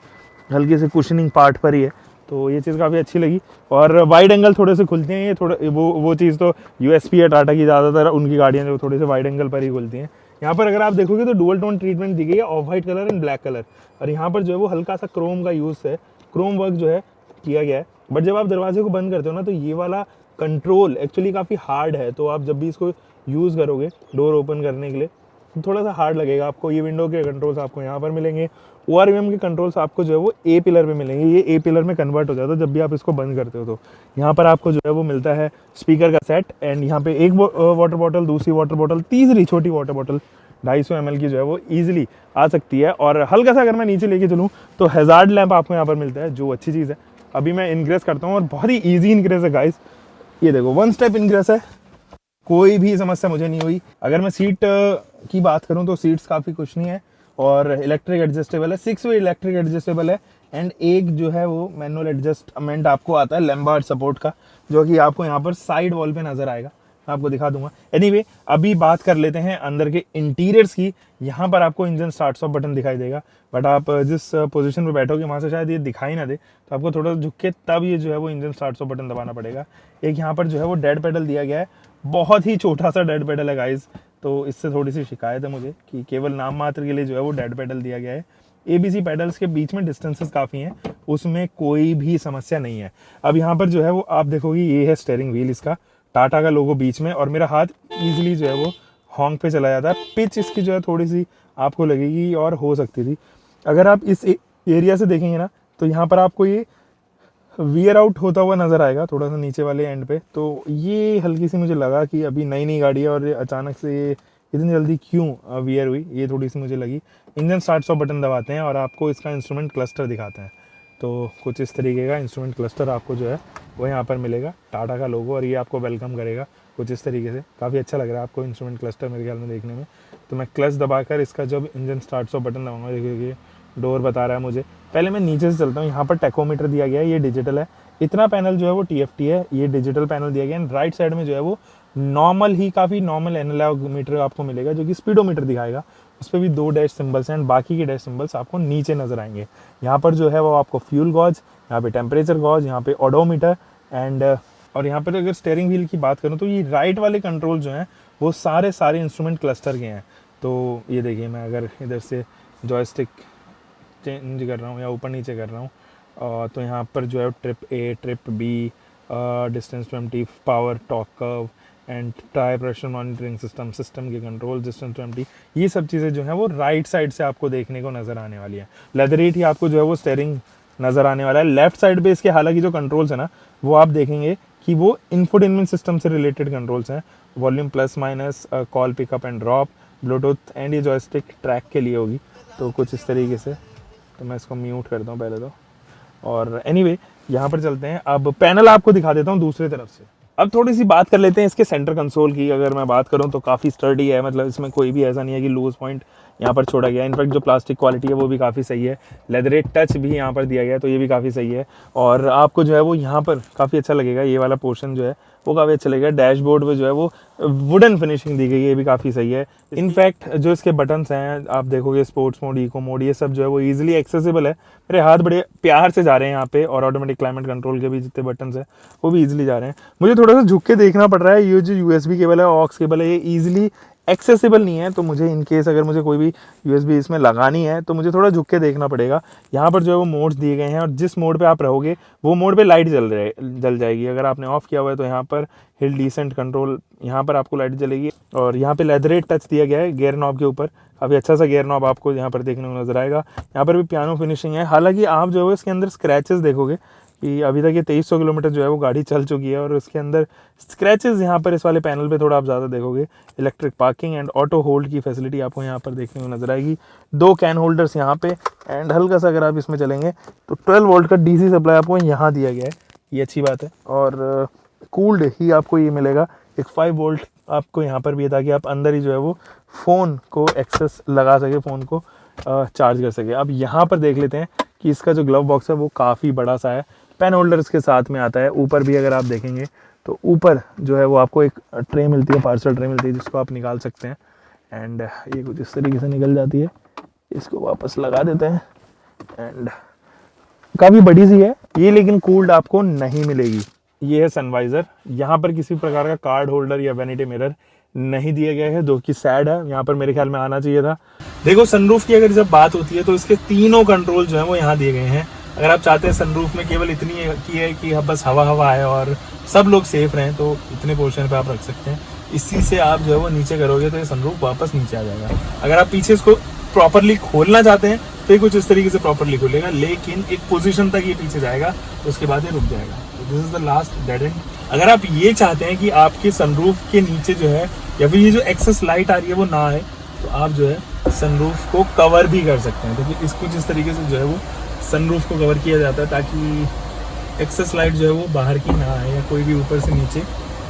हल्की से कुशनिंग पार्ट पर ही है, तो ये चीज़ काफ़ी अच्छी लगी। और वाइड एंगल थोड़े से खुलते हैं, ये थोड़ा वो चीज़ तो यूएसपी है टाटा की, ज़्यादातर उनकी गाड़ियाँ जो थोड़े से वाइड एंगल पर ही खुलती हैं। यहाँ पर अगर आप देखोगे तो डुअल टोन ट्रीटमेंट दी गई है, of white colour and black colour. और यहाँ पर जो है वो हल्का सा क्रोम का यूज़ है, क्रोम वर्क जो है किया गया है। बट जब आप दरवाजे को बंद करते हो ना तो ये वाला कंट्रोल एक्चुअली काफ़ी हार्ड है, तो आप जब भी इसको यूज़ करोगे डोर ओपन करने के लिए तो थोड़ा सा हार्ड लगेगा आपको। ये विंडो के कंट्रोल्स आपको यहाँ पर मिलेंगे, ORVM के कंट्रोल्स आपको जो है वो ए पिलर पे मिलेंगे। ये ए पिलर में कन्वर्ट हो जाता है जब भी आप इसको बंद करते हो। तो यहाँ पर आपको जो है वो मिलता है स्पीकर का सेट, एंड यहाँ पे एक वाटर बॉटल, दूसरी वाटर बॉटल, तीसरी छोटी वाटर बॉटल 250 ml की जो है वो ईजिली आ सकती है। और हल्का सा अगर मैं नीचे लेके चलूँ तो हैजार्ड लैंप आपको यहाँ पर मिलता है, जो अच्छी चीज़ है। अभी मैं इनग्रेस करता हूँ और बहुत ही ईजी इनग्रेस है गाइस। ये देखो 1 स्टेप इनग्रेस है, कोई भी समस्या मुझे नहीं हुई। अगर मैं सीट की बात करूं तो सीट्स काफ़ी कुछ नहीं है और इलेक्ट्रिक एडजस्टेबल है, 6 वे इलेक्ट्रिक एडजस्टेबल है। एंड एक जो है वो मैनुअल एडजस्टमेंट आपको आता है लैम्बार्ड सपोर्ट का, जो कि आपको यहाँ पर साइड वॉल पे नज़र आएगा, मैं आपको दिखा दूंगा। एनीवे अभी बात कर लेते हैं अंदर के इंटीरियर्स की। यहाँ पर आपको इंजन स्टार्ट स्टॉप बटन दिखाई देगा, बट आप जिस पोजीशन पे बैठोगे वहाँ से शायद ये दिखाई ना दे, तो आपको थोड़ा झुक के तब ये जो है वो इंजन स्टार्ट स्टॉप बटन दबाना पड़ेगा। एक यहाँ पर जो है वो डेड पेडल दिया गया है, बहुत ही छोटा सा डेड पेडल है गाइज, तो इससे थोड़ी सी शिकायत है मुझे कि केवल नाम मात्र के लिए जो है वो डेड पेडल दिया गया है। ABC पैडल्स के बीच में डिस्टेंसेस काफ़ी हैं, उसमें कोई भी समस्या नहीं है। अब यहाँ पर जो है वो आप देखोगे ये है स्टीयरिंग व्हील, इसका टाटा का लोगो बीच में, और मेरा हाथ ईजिली जो है वो हॉन्ग पे चला जाता है। पिच इसकी जो है थोड़ी सी आपको लगेगी और हो सकती थी। अगर आप इस एरिया से देखेंगे ना तो यहाँ पर आपको ये वियर आउट होता हुआ नज़र आएगा थोड़ा सा नीचे वाले एंड पे। तो ये हल्की सी मुझे लगा कि अभी नई नई गाड़ी है और अचानक से ये इतनी जल्दी क्यों वियर हुई, ये थोड़ी सी मुझे लगी। इंजन स्टार्ट स्टॉप बटन दबाते हैं और आपको इसका इंस्ट्रूमेंट क्लस्टर दिखाते हैं, तो कुछ इस तरीके का इंस्ट्रूमेंट क्लस्टर आपको जो है वो यहाँ पर मिलेगा, टाटा का लोगो, और ये आपको वेलकम करेगा कुछ इस तरीके से। काफ़ी अच्छा लग रहा है आपको इंस्ट्रूमेंट क्लस्टर मेरे ख्याल में देखने में। तो मैं क्लच दबाकर इसका जब इंजन स्टार्ट स्टॉप बटन दबाऊंगा, देखिए डोर बता रहा है मुझे। पहले मैं नीचे से चलता हूँ, यहाँ पर टैकोमीटर दिया गया है, ये डिजिटल है। इतना पैनल जो है वो TFT है, ये डिजिटल पैनल दिया गया है। राइट साइड में जो है वो नॉर्मल ही काफ़ी नॉर्मल एनालॉग मीटर आपको मिलेगा, जो कि स्पीडोमीटर दिखाएगा। उस पर भी 2 डैश सिंबल्स हैं एंड बाकी के डैश सिंबल्स आपको नीचे नजर आएंगे। यहाँ पर जो है वो आपको फ्यूल गॉज, यहाँ पे टेम्परेचर गॉज, यहाँ पे ओडोमीटर एंड और यहाँ पर अगर स्टीयरिंग व्हील की बात करूँ तो ये राइट वाले कंट्रोल जो हैं वो सारे इंस्ट्रूमेंट क्लस्टर के हैं। तो ये देखिए मैं अगर इधर से जॉयस्टिक चेंज कर रहा हूँ या ऊपर नीचे कर रहा हूँ तो यहाँ पर जो है trip A, trip B, distance to empty, power, torque curve and tyre pressure monitoring system, system के कंट्रोल, डिस्टेंस टू एम्प्टी, ये सब चीज़ें जो हैं वो राइट साइड से आपको देखने को नज़र आने वाली है। लेदरेट ही आपको जो है वो स्टेयरिंग नज़र आने वाला है। लेफ्ट साइड पे इसके हालांकि जो कंट्रोल्स है ना वो आप देखेंगे कि वो इंफोटेनमेंट सिस्टम से रिलेटेड कंट्रोल्स हैं। Volume plus minus, call pickup and drop, Bluetooth, and ये जॉयस्टिक ट्रैक के लिए होगी, तो कुछ इस तरीके से। तो मैं इसको म्यूट करता हूँ पहले तो। और एनीवे यहाँ पर चलते हैं, अब पैनल आपको दिखा देता हूँ दूसरी तरफ से। अब थोड़ी सी बात कर लेते हैं इसके सेंटर कंसोल की। अगर मैं बात करूँ तो काफ़ी स्टर्डी है, मतलब इसमें कोई भी ऐसा नहीं है कि लूज पॉइंट यहाँ पर छोड़ा गया है। इनफैक्ट जो प्लास्टिक क्वालिटी है वो भी काफ़ी सही है। लेदरेट टच भी यहाँ पर दिया गया है, तो ये भी काफ़ी सही है। और आपको जो है वो यहाँ पर काफ़ी अच्छा लगेगा, ये वाला पोर्शन जो है वो काफ़ी अच्छा लगेगा। डैशबोर्ड पे जो है वो वुडन फिनिशिंग दी गई है, ये भी काफ़ी सही है। इनफैक्ट जो इसके बटन्स हैं आप देखोगे, स्पोर्ट्स मोड, इको मोड, ये सब जो है वो ईजिली एक्सेसिबल है। मेरे हाथ बड़े प्यार से जा रहे हैं यहाँ पे, और ऑटोमेटिक क्लाइमेट कंट्रोल के भी जितने बटन्स हैं वो भी ईजिली जा रहे हैं। मुझे थोड़ा सा झुक के देखना पड़ रहा है, ये जो USB केबल है, ऑक्स केबल है, ये ईजिली एक्सेसिबल नहीं है, तो मुझे इन केस अगर मुझे कोई भी USB इसमें लगानी है तो मुझे थोड़ा झुक के देखना पड़ेगा। यहाँ पर जो है वो मोड्स दिए गए हैं, और जिस मोड पे आप रहोगे वो मोड पे लाइट जल जाएगी। अगर आपने ऑफ किया हुआ है तो यहाँ पर हिल डिसेंट कंट्रोल, यहाँ पर आपको लाइट जलेगी। और यहाँ पे लेदरेट टच दिया गया है गियर नॉब के ऊपर, काफ़ी अच्छा सा गियर नॉब आपको यहाँ पर देखने को नजर आएगा। यहाँ पर भी पियानो फिनिशिंग है। हालांकि आप जो है इसके अंदर स्क्रैचेस देखोगे कि अभी तक ये 2300 किलोमीटर जो है वो गाड़ी चल चुकी है, और उसके अंदर स्क्रैचेस यहाँ पर इस वाले पैनल पे थोड़ा आप ज़्यादा देखोगे। Electric parking and auto hold की फैसिलिटी आपको यहाँ पर देखने को नजर आएगी। 2 कैन होल्डर्स यहाँ पे, एंड हल्का सा अगर आप इसमें चलेंगे तो 12 वोल्ट का DC सप्लाई आपको यहाँ दिया गया है, ये अच्छी बात है। और कूल्ड ही आपको ये मिलेगा। एक 5 वोल्ट आपको यहाँ पर भी है, ताकि आप अंदर ही जो है वो फ़ोन को एक्सेस लगा सके, फ़ोन को चार्ज कर सके। अब यहाँ पर देख लेते हैं कि इसका जो ग्लव बॉक्स है वो काफ़ी बड़ा सा है। पेन होल्डर्स के साथ में आता है। ऊपर भी अगर आप देखेंगे तो ऊपर जो है वो आपको एक ट्रे मिलती है, पार्सल ट्रे मिलती है, जिसको आप निकाल सकते हैं। एंड ये कुछ इस तरीके से निकल जाती है, इसको वापस लगा देते हैं। एंड काफ़ी बड़ी सी है ये, लेकिन कूल्ड आपको नहीं मिलेगी। ये है सनवाइज़र, यहाँ पर किसी प्रकार का कार्ड होल्डर या वैनिटी मिरर नहीं दिया गया है, जो कि सैड है। यहाँ पर मेरे ख्याल में आना चाहिए था। देखो सनरूफ की अगर जब बात होती है तो इसके तीनों कंट्रोल जो है वो यहाँ दिए गए हैं। अगर आप चाहते हैं सनरूफ में केवल इतनी की है कि बस हवा आए और सब लोग सेफ रहें, तो इतने पोर्शन पे आप रख सकते हैं। इसी से आप जो है वो नीचे करोगे तो ये सनरूफ वापस नीचे आ जाएगा। अगर आप पीछे इसको प्रॉपरली खोलना चाहते हैं तो ये कुछ इस तरीके से प्रॉपरली खोलेगा, लेकिन एक पोजीशन तक ये पीछे जाएगा, उसके बाद ये रुक जाएगा। तो this is the last dead and. अगर आप ये चाहते हैं कि आपके सनरूफ के नीचे जो है या फिर ये जो एक्सेस लाइट आ रही है वो ना आए, तो आप जो है सनरूफ को कवर भी कर सकते हैं। तो इसको जिस तरीके से जो है वो सनरूफ को कवर किया जाता है, ताकि एक्सेस लाइट जो है वो बाहर की ना आए या कोई भी ऊपर से नीचे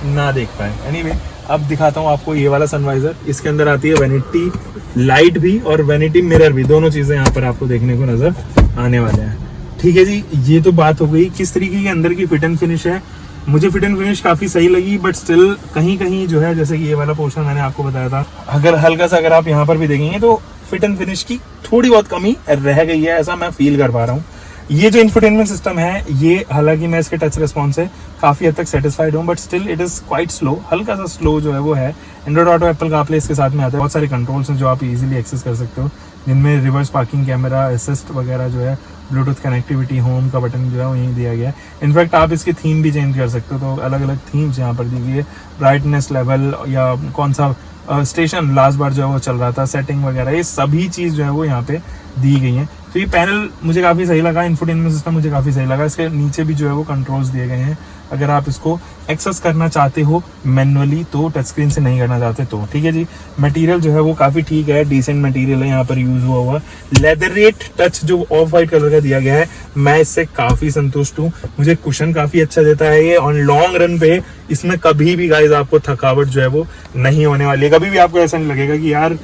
ना देख पाए। एनीवे, अब दिखाता हूँ आपको ये वाला सनवाइजर। इसके अंदर आती है वैनिटी लाइट भी और वैनिटी मिरर भी, दोनों चीज़ें यहाँ पर आपको देखने को नजर आने वाले हैं। ठीक है जी, ये तो बात हो गई किस तरीके के अंदर की फिट एंड फिनिश है। मुझे फिट एंड फिनिश काफ़ी सही लगी, बट स्टिल कहीं कहीं जो है, जैसे कि ये वाला पोर्शन मैंने आपको बताया था, अगर हल्का सा अगर आप यहाँ पर भी देखेंगे तो फिट एंड फिनिश की थोड़ी बहुत कमी रह गई है, ऐसा मैं फील कर पा रहा हूँ। ये जो इंफोटेनमेंट सिस्टम है, ये हालांकि मैं इसके टच रिस्पॉन्स से काफ़ी हद तक सेटिस्फाइड हूँ, but still it is quite slow, हल्का सा स्लो जो है वो है। एंड्रॉइड ऑटो, एप्पल कारप्ले इसके साथ में आता है। बहुत सारे कंट्रोल्स हैं जो आप इजीली एक्सेस कर सकते हो, जिनमें रिवर्स पार्किंग कैमरा, असिस्ट वगैरह जो है, ब्लूटूथ कनेक्टिविटी, होम का बटन जो है वो यहीं दिया गया है। इनफैक्ट आप इसकी थीम भी चेंज कर सकते हो, तो अलग अलग थीम्स यहाँ पर दी गई है। ब्राइटनेस लेवल या कौन सा स्टेशन लास्ट बार जो है वो चल रहा था, सेटिंग वगैरह, ये सभी चीज़ जो है वो यहाँ पे दी गई हैं। तो ये पैनल मुझे काफ़ी सही लगा, इंफोटेनमेंट सिस्टम मुझे काफ़ी सही लगा। इसके नीचे भी जो है वो कंट्रोल्स दिए गए हैं, अगर आप इसको एक्सेस करना चाहते हो मैनुअली, तो टच स्क्रीन से नहीं करना चाहते तो। ठीक है जी, मटेरियल जो है वो काफ़ी ठीक है, डिसेंट मटेरियल है यहाँ पर यूज़ हुआ। लेदरेट टच जो ऑफ वाइट कलर का दिया गया है, मैं इससे काफ़ी संतुष्ट हूँ। मुझे कुशन काफ़ी अच्छा देता है ये, ऑन लॉन्ग रन पे इसमें कभी भी गाइस आपको थकावट जो है वो नहीं होने वाली है। कभी भी आपको ऐसा नहीं लगेगा कि यार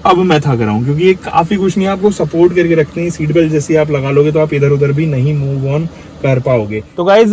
अब मैं थक रहा हूँ, क्योंकि ये काफ़ी कुछ नहीं, आपको सपोर्ट करके रखते हैं। सीट बेल्ट जैसी आप लगा लोगे तो आप इधर उधर भी नहीं मूव ऑन कर पाओगे। तो गाइज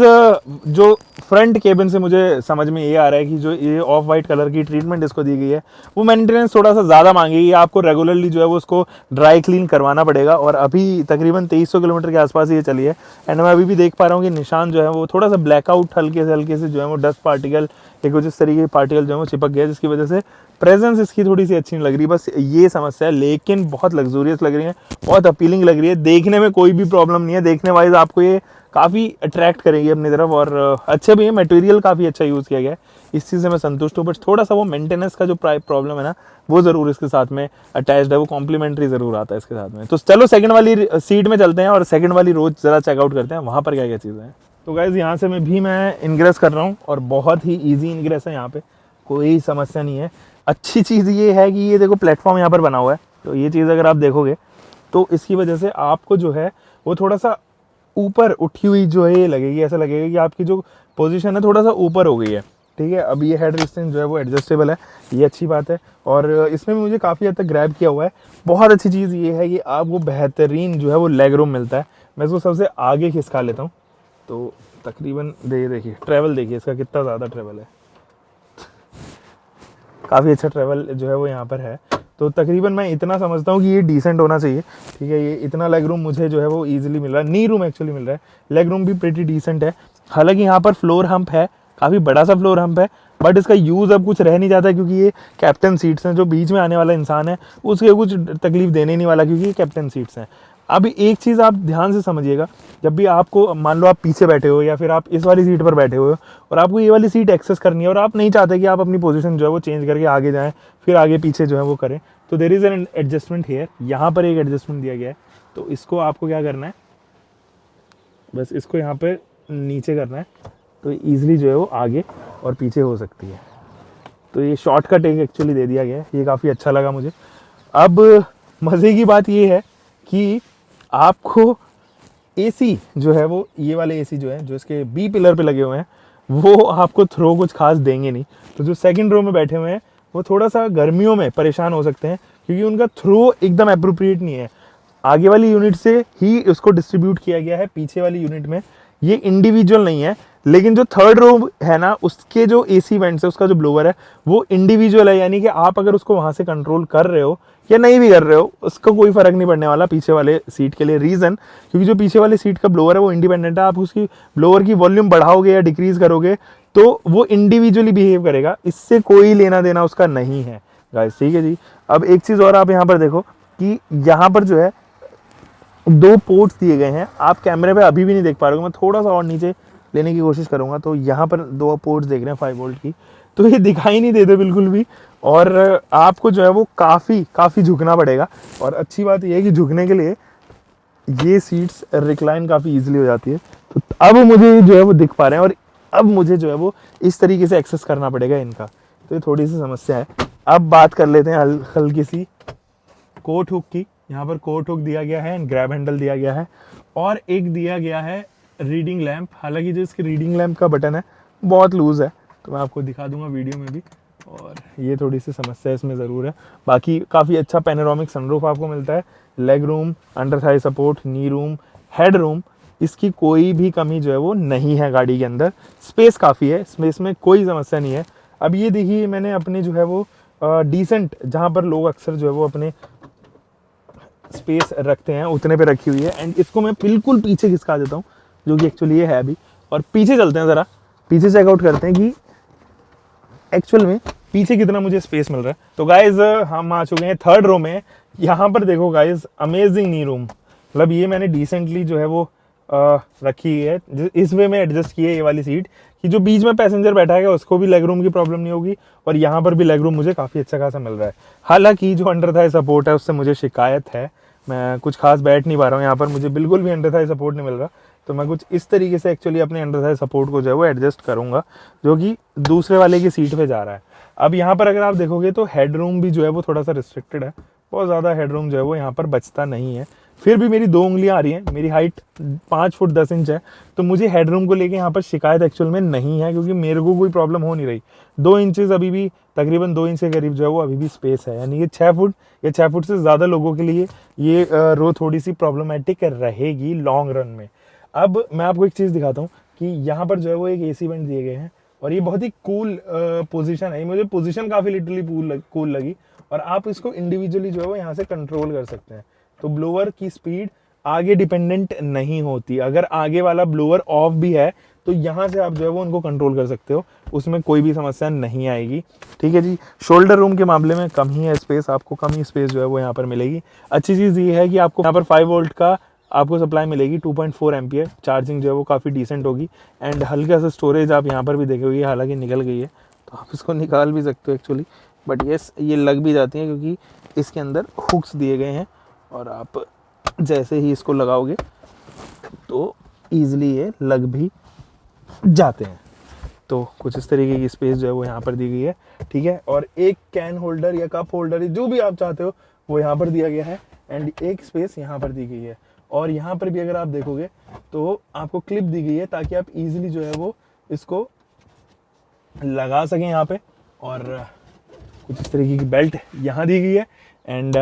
जो फ्रंट केबिन से मुझे समझ में ये आ रहा है कि जो ये ऑफ वाइट कलर की ट्रीटमेंट इसको दी गई है, वो मेंटेनेंस थोड़ा सा ज़्यादा मांगेगी। आपको रेगुलरली जो है वो उसको ड्राई क्लीन करवाना पड़ेगा, और अभी तकरीबन 2300 किलोमीटर के आसपास ये चली है। एंड मैं अभी भी देख पा रहा हूँ कि निशान जो है वो थोड़ा सा ब्लैकआउट हल्के से जो है वो डस्ट पार्टिकल या कुछ इस तरीके के पार्टिकल जो है वो चिपक गया, जिसकी वजह से प्रेजेंस इसकी थोड़ी सी अच्छी नहीं लग रही, बस ये समस्या है। लेकिन बहुत लग्जूरियस लग रही है, बहुत अपीलिंग लग रही है, देखने में कोई भी प्रॉब्लम नहीं है। देखने वाइज आपको ये काफ़ी अट्रैक्ट करेंगी अपनी तरफ, और अच्छे भी है, मटेरियल काफ़ी अच्छा यूज़ किया गया है, इस चीज़ से मैं संतुष्ट हूँ। बट थोड़ा सा वो मेंटेनेंस का जो प्रॉब्लम है ना, वो ज़रूर इसके साथ में अटैच्ड है, वो कॉम्प्लीमेंट्री ज़रूर आता है इसके साथ में। तो चलो सेकंड वाली सीट में चलते हैं और सेकंड वाली रोज ज़रा चेकआउट करते हैं वहाँ पर क्या क्या चीज़ें हैं। तो गाइज़ यहाँ से मैं इनग्रेस कर रहा हूँ और बहुत ही ईजी इनग्रेस है, यहाँ पे कोई समस्या नहीं है। अच्छी चीज़ ये है कि ये देखो प्लेटफॉर्म यहाँ पर बना हुआ है, तो ये चीज़ अगर आप देखोगे तो इसकी वजह से आपको जो है वो थोड़ा सा ऊपर उठी हुई जो है ये लगेगी, ऐसा लगेगा कि आपकी जो पोजीशन है थोड़ा सा ऊपर हो गई है, ठीक है। अब ये हेड रेस्टिंग जो है वो एडजस्टेबल है, ये अच्छी बात है, और इसमें भी मुझे काफ़ी हद तक ग्रैब किया हुआ है। बहुत अच्छी चीज़ ये है कि आपको बेहतरीन जो है वो लेग रूम मिलता है। मैं इसको सबसे आगे खिसका लेता हूँ, तो तकरीबन देखिए ट्रैवल देखिए इसका कितना ज़्यादा ट्रैवल है, काफ़ी अच्छा ट्रैवल जो है वो यहाँ पर है। तो तकरीबन मैं इतना समझता हूँ कि ये डिसेंट होना चाहिए, ठीक है। ये इतना लेग रूम मुझे जो है वो इजीली मिल रहा है, नी रूम एक्चुअली मिल रहा है, लेग रूम भी प्रीटी डिसेंट है। हालांकि यहाँ पर फ्लोर हम्प है, काफ़ी बड़ा सा फ्लोर हम्प है, बट इसका यूज़ अब कुछ रह नहीं जाता, क्योंकि ये कैप्टन सीट्स हैं। जो बीच में आने वाला इंसान है उसके कुछ तकलीफ देने नहीं वाला, क्योंकि ये कैप्टन सीट्स हैं। अब एक चीज़ आप ध्यान से समझिएगा, जब भी आपको मान लो आप पीछे बैठे हो या फिर आप इस वाली सीट पर बैठे हो और आपको ये वाली सीट एक्सेस करनी है और आप नहीं चाहते कि आप अपनी पोजीशन जो है वो चेंज करके आगे जाएं, फिर आगे पीछे जो है वो करें, तो there is an adjustment here. यहाँ पर एक एडजस्टमेंट दिया गया है, तो इसको आपको क्या करना है, बस इसको यहाँ पर नीचे करना है, तो ईजिली जो है वो आगे और पीछे हो सकती है। तो ये शॉर्टकट एक एक्चुअली दे दिया गया है, ये काफ़ी अच्छा लगा मुझे। अब मज़े की बात ये है कि आपको एसी जो है वो, ये वाले एसी जो है जो इसके बी पिलर पे लगे हुए हैं, वो आपको थ्रो कुछ खास देंगे नहीं। तो जो सेकंड रो में बैठे हुए हैं वो थोड़ा सा गर्मियों में परेशान हो सकते हैं, क्योंकि उनका थ्रो एकदम अप्रोप्रिएट नहीं है। आगे वाली यूनिट से ही उसको डिस्ट्रीब्यूट किया गया है, पीछे वाली यूनिट में ये इंडिविजुअल नहीं है। लेकिन जो थर्ड रो है ना, उसके जो एसी वेंट्स है, उसका जो ब्लोअर है वो इंडिविजुअल है, यानी कि आप अगर उसको वहां से कंट्रोल कर रहे हो या नहीं भी कर रहे हो, उसका कोई फर्क नहीं पड़ने वाला पीछे वाले सीट के लिए। रीजन, क्योंकि जो पीछे वाले सीट का ब्लोअर है वो इंडिपेंडेंट है। आप उसकी ब्लोअर की वॉल्यूम बढ़ाओगे या डिक्रीज करोगे तो वो इंडिविजुअली बिहेव करेगा, इससे कोई लेना देना उसका नहीं है गाइस, ठीक है जी। अब एक चीज और आप यहाँ पर देखो कि यहाँ पर जो है 2 पोर्ट्स दिए गए हैं, आप कैमरे पे अभी भी नहीं देख पा रहे हो, मैं थोड़ा सा और नीचे लेने की कोशिश करूंगा, तो यहाँ पर 2 पोर्ट्स देख रहे हैं 5 वोल्ट की, तो ये दिखाई नहीं देते बिल्कुल भी, और आपको जो है वो काफ़ी झुकना पड़ेगा। और अच्छी बात ये है कि झुकने के लिए ये सीट्स रिक्लाइन काफ़ी इजीली हो जाती है। तो अब मुझे जो है वो दिख पा रहे हैं, और अब मुझे जो है वो इस तरीके से एक्सेस करना पड़ेगा इनका, तो ये थोड़ी सी समस्या है। अब बात कर लेते हैं हल्की सी कोट हुक की। यहाँ पर कोट हुक दिया गया है, ग्रैब हैंडल दिया गया है, और एक दिया गया है रीडिंग लैंप। हालांकि जो इसकी रीडिंग लैंप का बटन है बहुत लूज़ है, तो मैं आपको दिखा दूंगा वीडियो में भी, और ये थोड़ी सी समस्या इसमें ज़रूर है। बाकी काफ़ी अच्छा पैनोरामिक सनरूफ आपको मिलता है, leg room, under Thai support, नी रूम, हेड रूम, इसकी कोई भी कमी जो है वो नहीं है गाड़ी के अंदर। स्पेस काफ़ी है, स्पेस में कोई समस्या नहीं है। अब ये देखिए मैंने अपने जो है वो डिसेंट, जहाँ पर लोग अक्सर जो है वो अपने स्पेस रखते हैं उतने पे रखी हुई है, एंड इसको मैं बिल्कुल पीछे खिसका देता हूँ, जो कि एक्चुअली ये है अभी। और पीछे चलते हैं, ज़रा पीछे चेकआउट करते हैं कि एक्चुअल में पीछे कितना मुझे स्पेस मिल रहा है। तो गाइज हम आ चुके हैं थर्ड रो में। यहाँ पर देखो गाइज, अमेजिंग नी रूम, मतलब ये मैंने डिसेंटली जो है वो रखी है, इस वे में एडजस्ट की है ये वाली सीट, कि जो बीच में पैसेंजर बैठा है उसको भी लेग रूम की प्रॉब्लम नहीं होगी, और यहाँ पर भी लेग रूम मुझे काफ़ी अच्छा खासा मिल रहा है। हालांकि जो अंडर थाई सपोर्ट है उससे मुझे शिकायत है, मैं कुछ खास बैठ नहीं पा रहा हूँ यहाँ पर, मुझे बिल्कुल भी अंडर थाई सपोर्ट नहीं मिल रहा। तो मैं कुछ इस तरीके से एक्चुअली अपने अंडर थाई सपोर्ट को जो है वो एडजस्ट करूँगा, जो कि दूसरे वाले की सीट पे जा रहा है। अब यहाँ पर अगर आप देखोगे तो हेड रूम भी जो है वो थोड़ा सा रिस्ट्रिक्टेड है, बहुत ज़्यादा हेड रूम जो है वो यहाँ पर बचता नहीं है। फिर भी मेरी 2 उंगलियाँ आ रही हैं, मेरी हाइट 5 फुट 10 इंच है, तो मुझे हेड रूम को लेके यहाँ पर शिकायत एक्चुअल में नहीं है, क्योंकि मेरे को कोई प्रॉब्लम हो नहीं रही। 2 इंचेस अभी भी, तकरीबन 2 इंच के करीब जो है वो अभी भी स्पेस है, यानी कि 6 फुट या 6 फुट से ज़्यादा लोगों के लिए ये रो थोड़ी सी प्रॉब्लमेटिक रहेगी लॉन्ग रन में। अब मैं आपको एक चीज़ दिखाता हूँ कि यहाँ पर जो है वो एक एसी वेंट दिए गए हैं, और ये बहुत ही कूल पोजीशन है, मुझे पोजीशन काफ़ी लिटरली कूल लगी, और आप इसको इंडिविजुअली जो है वो यहाँ से कंट्रोल कर सकते हैं। तो ब्लोअर की स्पीड आगे डिपेंडेंट नहीं होती, अगर आगे वाला ब्लोअर ऑफ भी है तो यहाँ से आप जो है वो उनको कंट्रोल कर सकते हो, उसमें कोई भी समस्या नहीं आएगी, ठीक है जी। शोल्डर रूम के मामले में कम ही है स्पेस, आपको कम ही स्पेस जो है वो यहाँ पर मिलेगी। अच्छी चीज़ ये है कि आपको यहाँ पर 5 वोल्ट का आपको सप्लाई मिलेगी 2.4 एम्पियर, चार्जिंग जो है वो काफ़ी डिसेंट होगी। एंड हल्का सा स्टोरेज आप यहाँ पर भी देखोगे, हालांकि निकल गई है तो आप इसको निकाल भी सकते हो एक्चुअली, बट येस ये लग भी जाती है क्योंकि इसके अंदर हुक्स दिए गए हैं और आप जैसे ही इसको लगाओगे तो ईजिली ये लग भी जाते हैं। तो कुछ इस तरीके की स्पेस जो है वो यहाँ पर दी गई है, ठीक है। और एक कैन होल्डर या कप होल्डर जो भी आप चाहते हो वो यहाँ पर दिया गया है एंड एक स्पेस यहाँ पर दी गई है। और यहाँ पर भी अगर आप देखोगे तो आपको क्लिप दी गई है ताकि आप इजीली जो है वो इसको लगा सकें यहाँ पे। और कुछ इस तरीके की बेल्ट यहाँ दी गई है एंड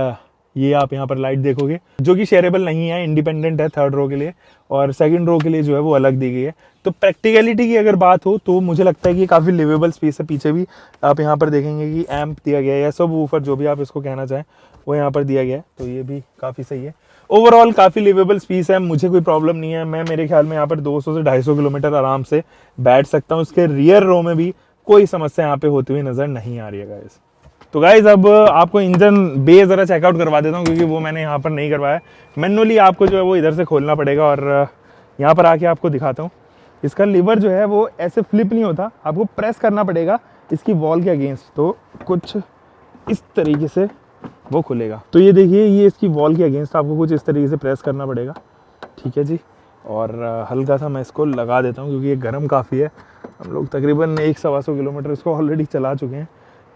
ये आप यहाँ पर लाइट देखोगे जो कि शेयरेबल नहीं है, इंडिपेंडेंट है थर्ड रो के लिए, और सेकंड रो के लिए जो है वो अलग दी गई है। तो प्रैक्टिकलिटी की अगर बात हो तो मुझे लगता है कि ये काफ़ी लिवेबल स्पेस है। पीछे भी आप यहाँ पर देखेंगे कि एम्प दिया गया है या सब वूफर जो भी आप इसको कहना चाहें वो यहाँ पर दिया गया है, तो ये भी काफ़ी सही है। ओवरऑल काफ़ी लिवेबल स्पेस है, मुझे कोई प्रॉब्लम नहीं है। मैं मेरे ख्याल में यहाँ पर 200 से 250 किलोमीटर आराम से बैठ सकता हूँ। उसके रियर रो में भी कोई समस्या यहाँ पे होती हुई नज़र नहीं आ रही है गाइस। तो गाइज अब आपको इंजन बे ज़रा चेकआउट करवा देता हूँ क्योंकि वो मैंने यहाँ पर नहीं करवाया। मैनुअली आपको जो है वो इधर से खोलना पड़ेगा और यहाँ पर आके आपको दिखाता हूँ। इसका लीवर जो है वो ऐसे फ्लिप नहीं होता, आपको प्रेस करना पड़ेगा इसकी वॉल के अगेंस्ट, तो कुछ इस तरीके से वो खुलेगा। तो ये देखिए, ये इसकी वॉल के अगेंस्ट आपको कुछ इस तरीके से प्रेस करना पड़ेगा, ठीक है जी। और हल्का सा मैं इसको लगा देता हूँ क्योंकि ये गर्म काफ़ी है। हम लोग तकरीबन 100-125 किलोमीटर इसको ऑलरेडी चला चुके हैं।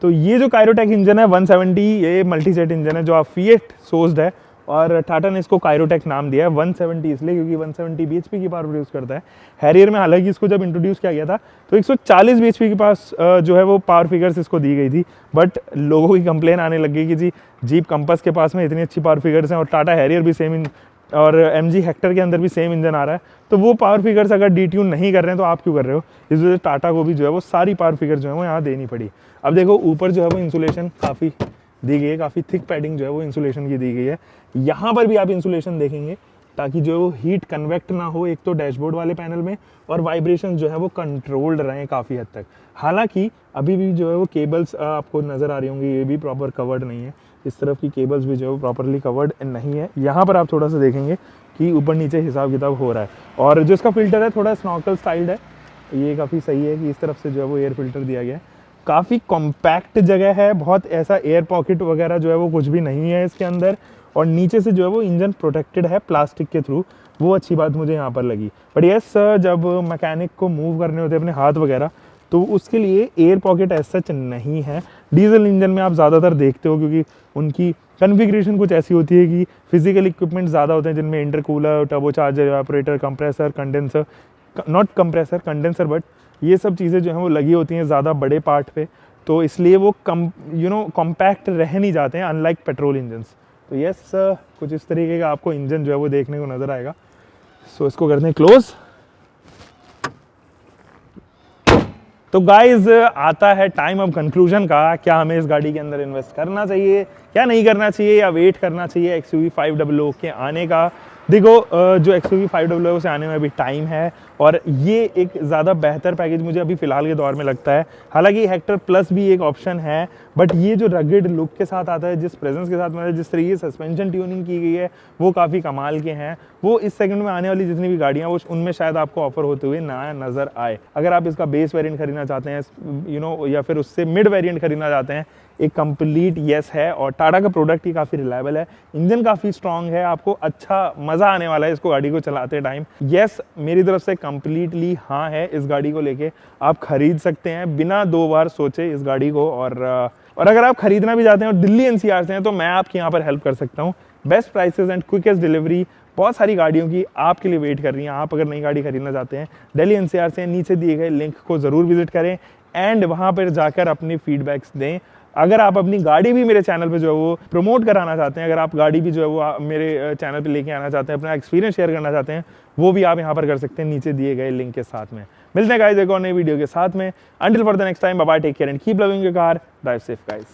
तो ये जो कायरोटेक इंजन है 170, ये मल्टीजेट इंजन है जो आप फिएट सोर्स्ड है और टाटा ने इसको कायरोटेक नाम दिया है। 170 इसलिए क्योंकि 170 bhp की पावर प्रोड्यूस करता है। हैरियर में हालांकि इसको जब इंट्रोड्यूस किया गया था तो 140 bhp के पास जो है वो पावर फिगर्स इसको दी गई थी, बट लोगों की कंप्लेन आने लग गई कि जी जीप कंपास के पास में इतनी अच्छी पावर फिगर्स हैं और टाटा हैरियर भी सेम और MG हेक्टर के अंदर भी सेम इंजन आ रहा है, तो वो पावर फिगर्स अगर डिट्यून नहीं कर रहे हैं तो आप क्यों कर रहे हो। इस वजह से टाटा को भी जो है वो सारी पावर फिगर जो है वो यहाँ देनी पड़ी। अब देखो ऊपर जो है वो इंसुलेशन काफ़ी दी गई है, काफ़ी थिक पैडिंग जो है वो इंसुलेशन की दी गई है। यहाँ पर भी आप इंसुलेशन देखेंगे ताकि जो है वो हीट कन्वेक्ट ना हो एक तो डैशबोर्ड वाले पैनल में, और वाइब्रेशन जो है वो कंट्रोल्ड रहे काफ़ी हद तक। हालांकि अभी भी जो है वो केबल्स आपको नज़र आ रही होंगी, ये भी प्रॉपर कवर्ड नहीं है। इस तरफ की केबल्स भी जो है वो प्रॉपरली कवर्ड नहीं है। यहाँ पर आप थोड़ा सा देखेंगे कि ऊपर नीचे हिसाब किताब हो रहा है। और जो इसका फिल्टर है थोड़ा स्नॉर्कल स्टाइल्ड है, ये काफ़ी सही है कि इस तरफ से जो है वो एयर फिल्टर दिया गया है। काफ़ी कॉम्पैक्ट जगह है, बहुत ऐसा एयर पॉकेट वगैरह जो है वो कुछ भी नहीं है इसके अंदर। और नीचे से जो है वो इंजन प्रोटेक्टेड है प्लास्टिक के थ्रू, वो अच्छी बात मुझे यहाँ पर लगी। बट यस जब मैकेनिक को मूव करने होते हैं अपने हाथ वगैरह तो उसके लिए एयर पॉकेट एज सच नहीं है। डीजल इंजन में आप ज़्यादातर देखते हो क्योंकि उनकी कन्फिग्रेशन कुछ ऐसी होती है कि फिजिकल इक्विपमेंट ज़्यादा होते हैं जिनमें intercooler, turbocharger, evaporator, compressor, condenser, not compressor condenser, but ये सब चीज़ें जो हैं वो लगी होती हैं ज़्यादा बड़े पार्ट पे, तो इसलिए वो कॉम्पैक्ट रह नहीं जाते हैं अनलाइक पेट्रोल इंजन्स। तो यस कुछ इस तरीके का आपको इंजन जो है वो देखने को नज़र आएगा। सो इसको करते हैं क्लोज। तो गाइज आता है टाइम अब कंक्लूजन का, क्या हमें इस गाड़ी के अंदर इन्वेस्ट करना चाहिए, क्या नहीं करना चाहिए, या वेट करना चाहिए XUV 500 के आने का। देखो जो XUV 500 से आने में अभी टाइम है और ये एक ज़्यादा बेहतर पैकेज मुझे अभी फ़िलहाल के दौर में लगता है। हालांकि हेक्टर प्लस भी एक ऑप्शन है, बट ये जो रगेड लुक के साथ आता है, जिस प्रेजेंस के साथ मतलब जिस तरीके से सस्पेंशन ट्यूनिंग की गई है वो काफ़ी कमाल के हैं। वो इस सेगमेंट में आने वाली जितनी भी गाड़ियाँ वो उनमें शायद आपको ऑफर होते हुए ना नज़र आए। अगर आप इसका बेस वेरिएंट खरीदना चाहते हैं या फिर उससे मिड वेरिएंट खरीदना चाहते हैं, एक कंप्लीट येस है। और टाटा का प्रोडक्ट ही काफ़ी रिलायबल है, इंजन काफ़ी स्ट्रॉन्ग है, आपको अच्छा मज़ा आने वाला है इसको गाड़ी को चलाते टाइम। येस मेरी तरफ से कंप्लीटली हाँ है, इस गाड़ी को लेके आप खरीद सकते हैं बिना 2 बार सोचे इस गाड़ी को। और अगर आप खरीदना भी चाहते हैं और दिल्ली NCR से हैं तो मैं आपकी यहाँ पर हेल्प कर सकता हूँ। Best prices and quickest delivery बहुत सारी गाड़ियों की आपके लिए वेट कर रही हैं। आप अगर नई गाड़ी खरीदना चाहते हैं दिल्ली NCR से, नीचे दिए गए लिंक को ज़रूर विजिट करें एंड वहाँ पर जाकर अपनी फीडबैक्स दें। अगर आप अपनी गाड़ी भी मेरे चैनल पे जो है वो प्रमोट कराना चाहते हैं, अगर आप गाड़ी भी जो है वो मेरे चैनल पे लेके आना चाहते हैं, अपना एक्सपीरियंस शेयर करना चाहते हैं, वो भी आप यहाँ पर कर सकते हैं नीचे दिए गए लिंक के साथ में। मिलते हैं गाइस एक और नई वीडियो के साथ में। Until for the next time, bye bye, take care and keep loving your car, drive safe guys.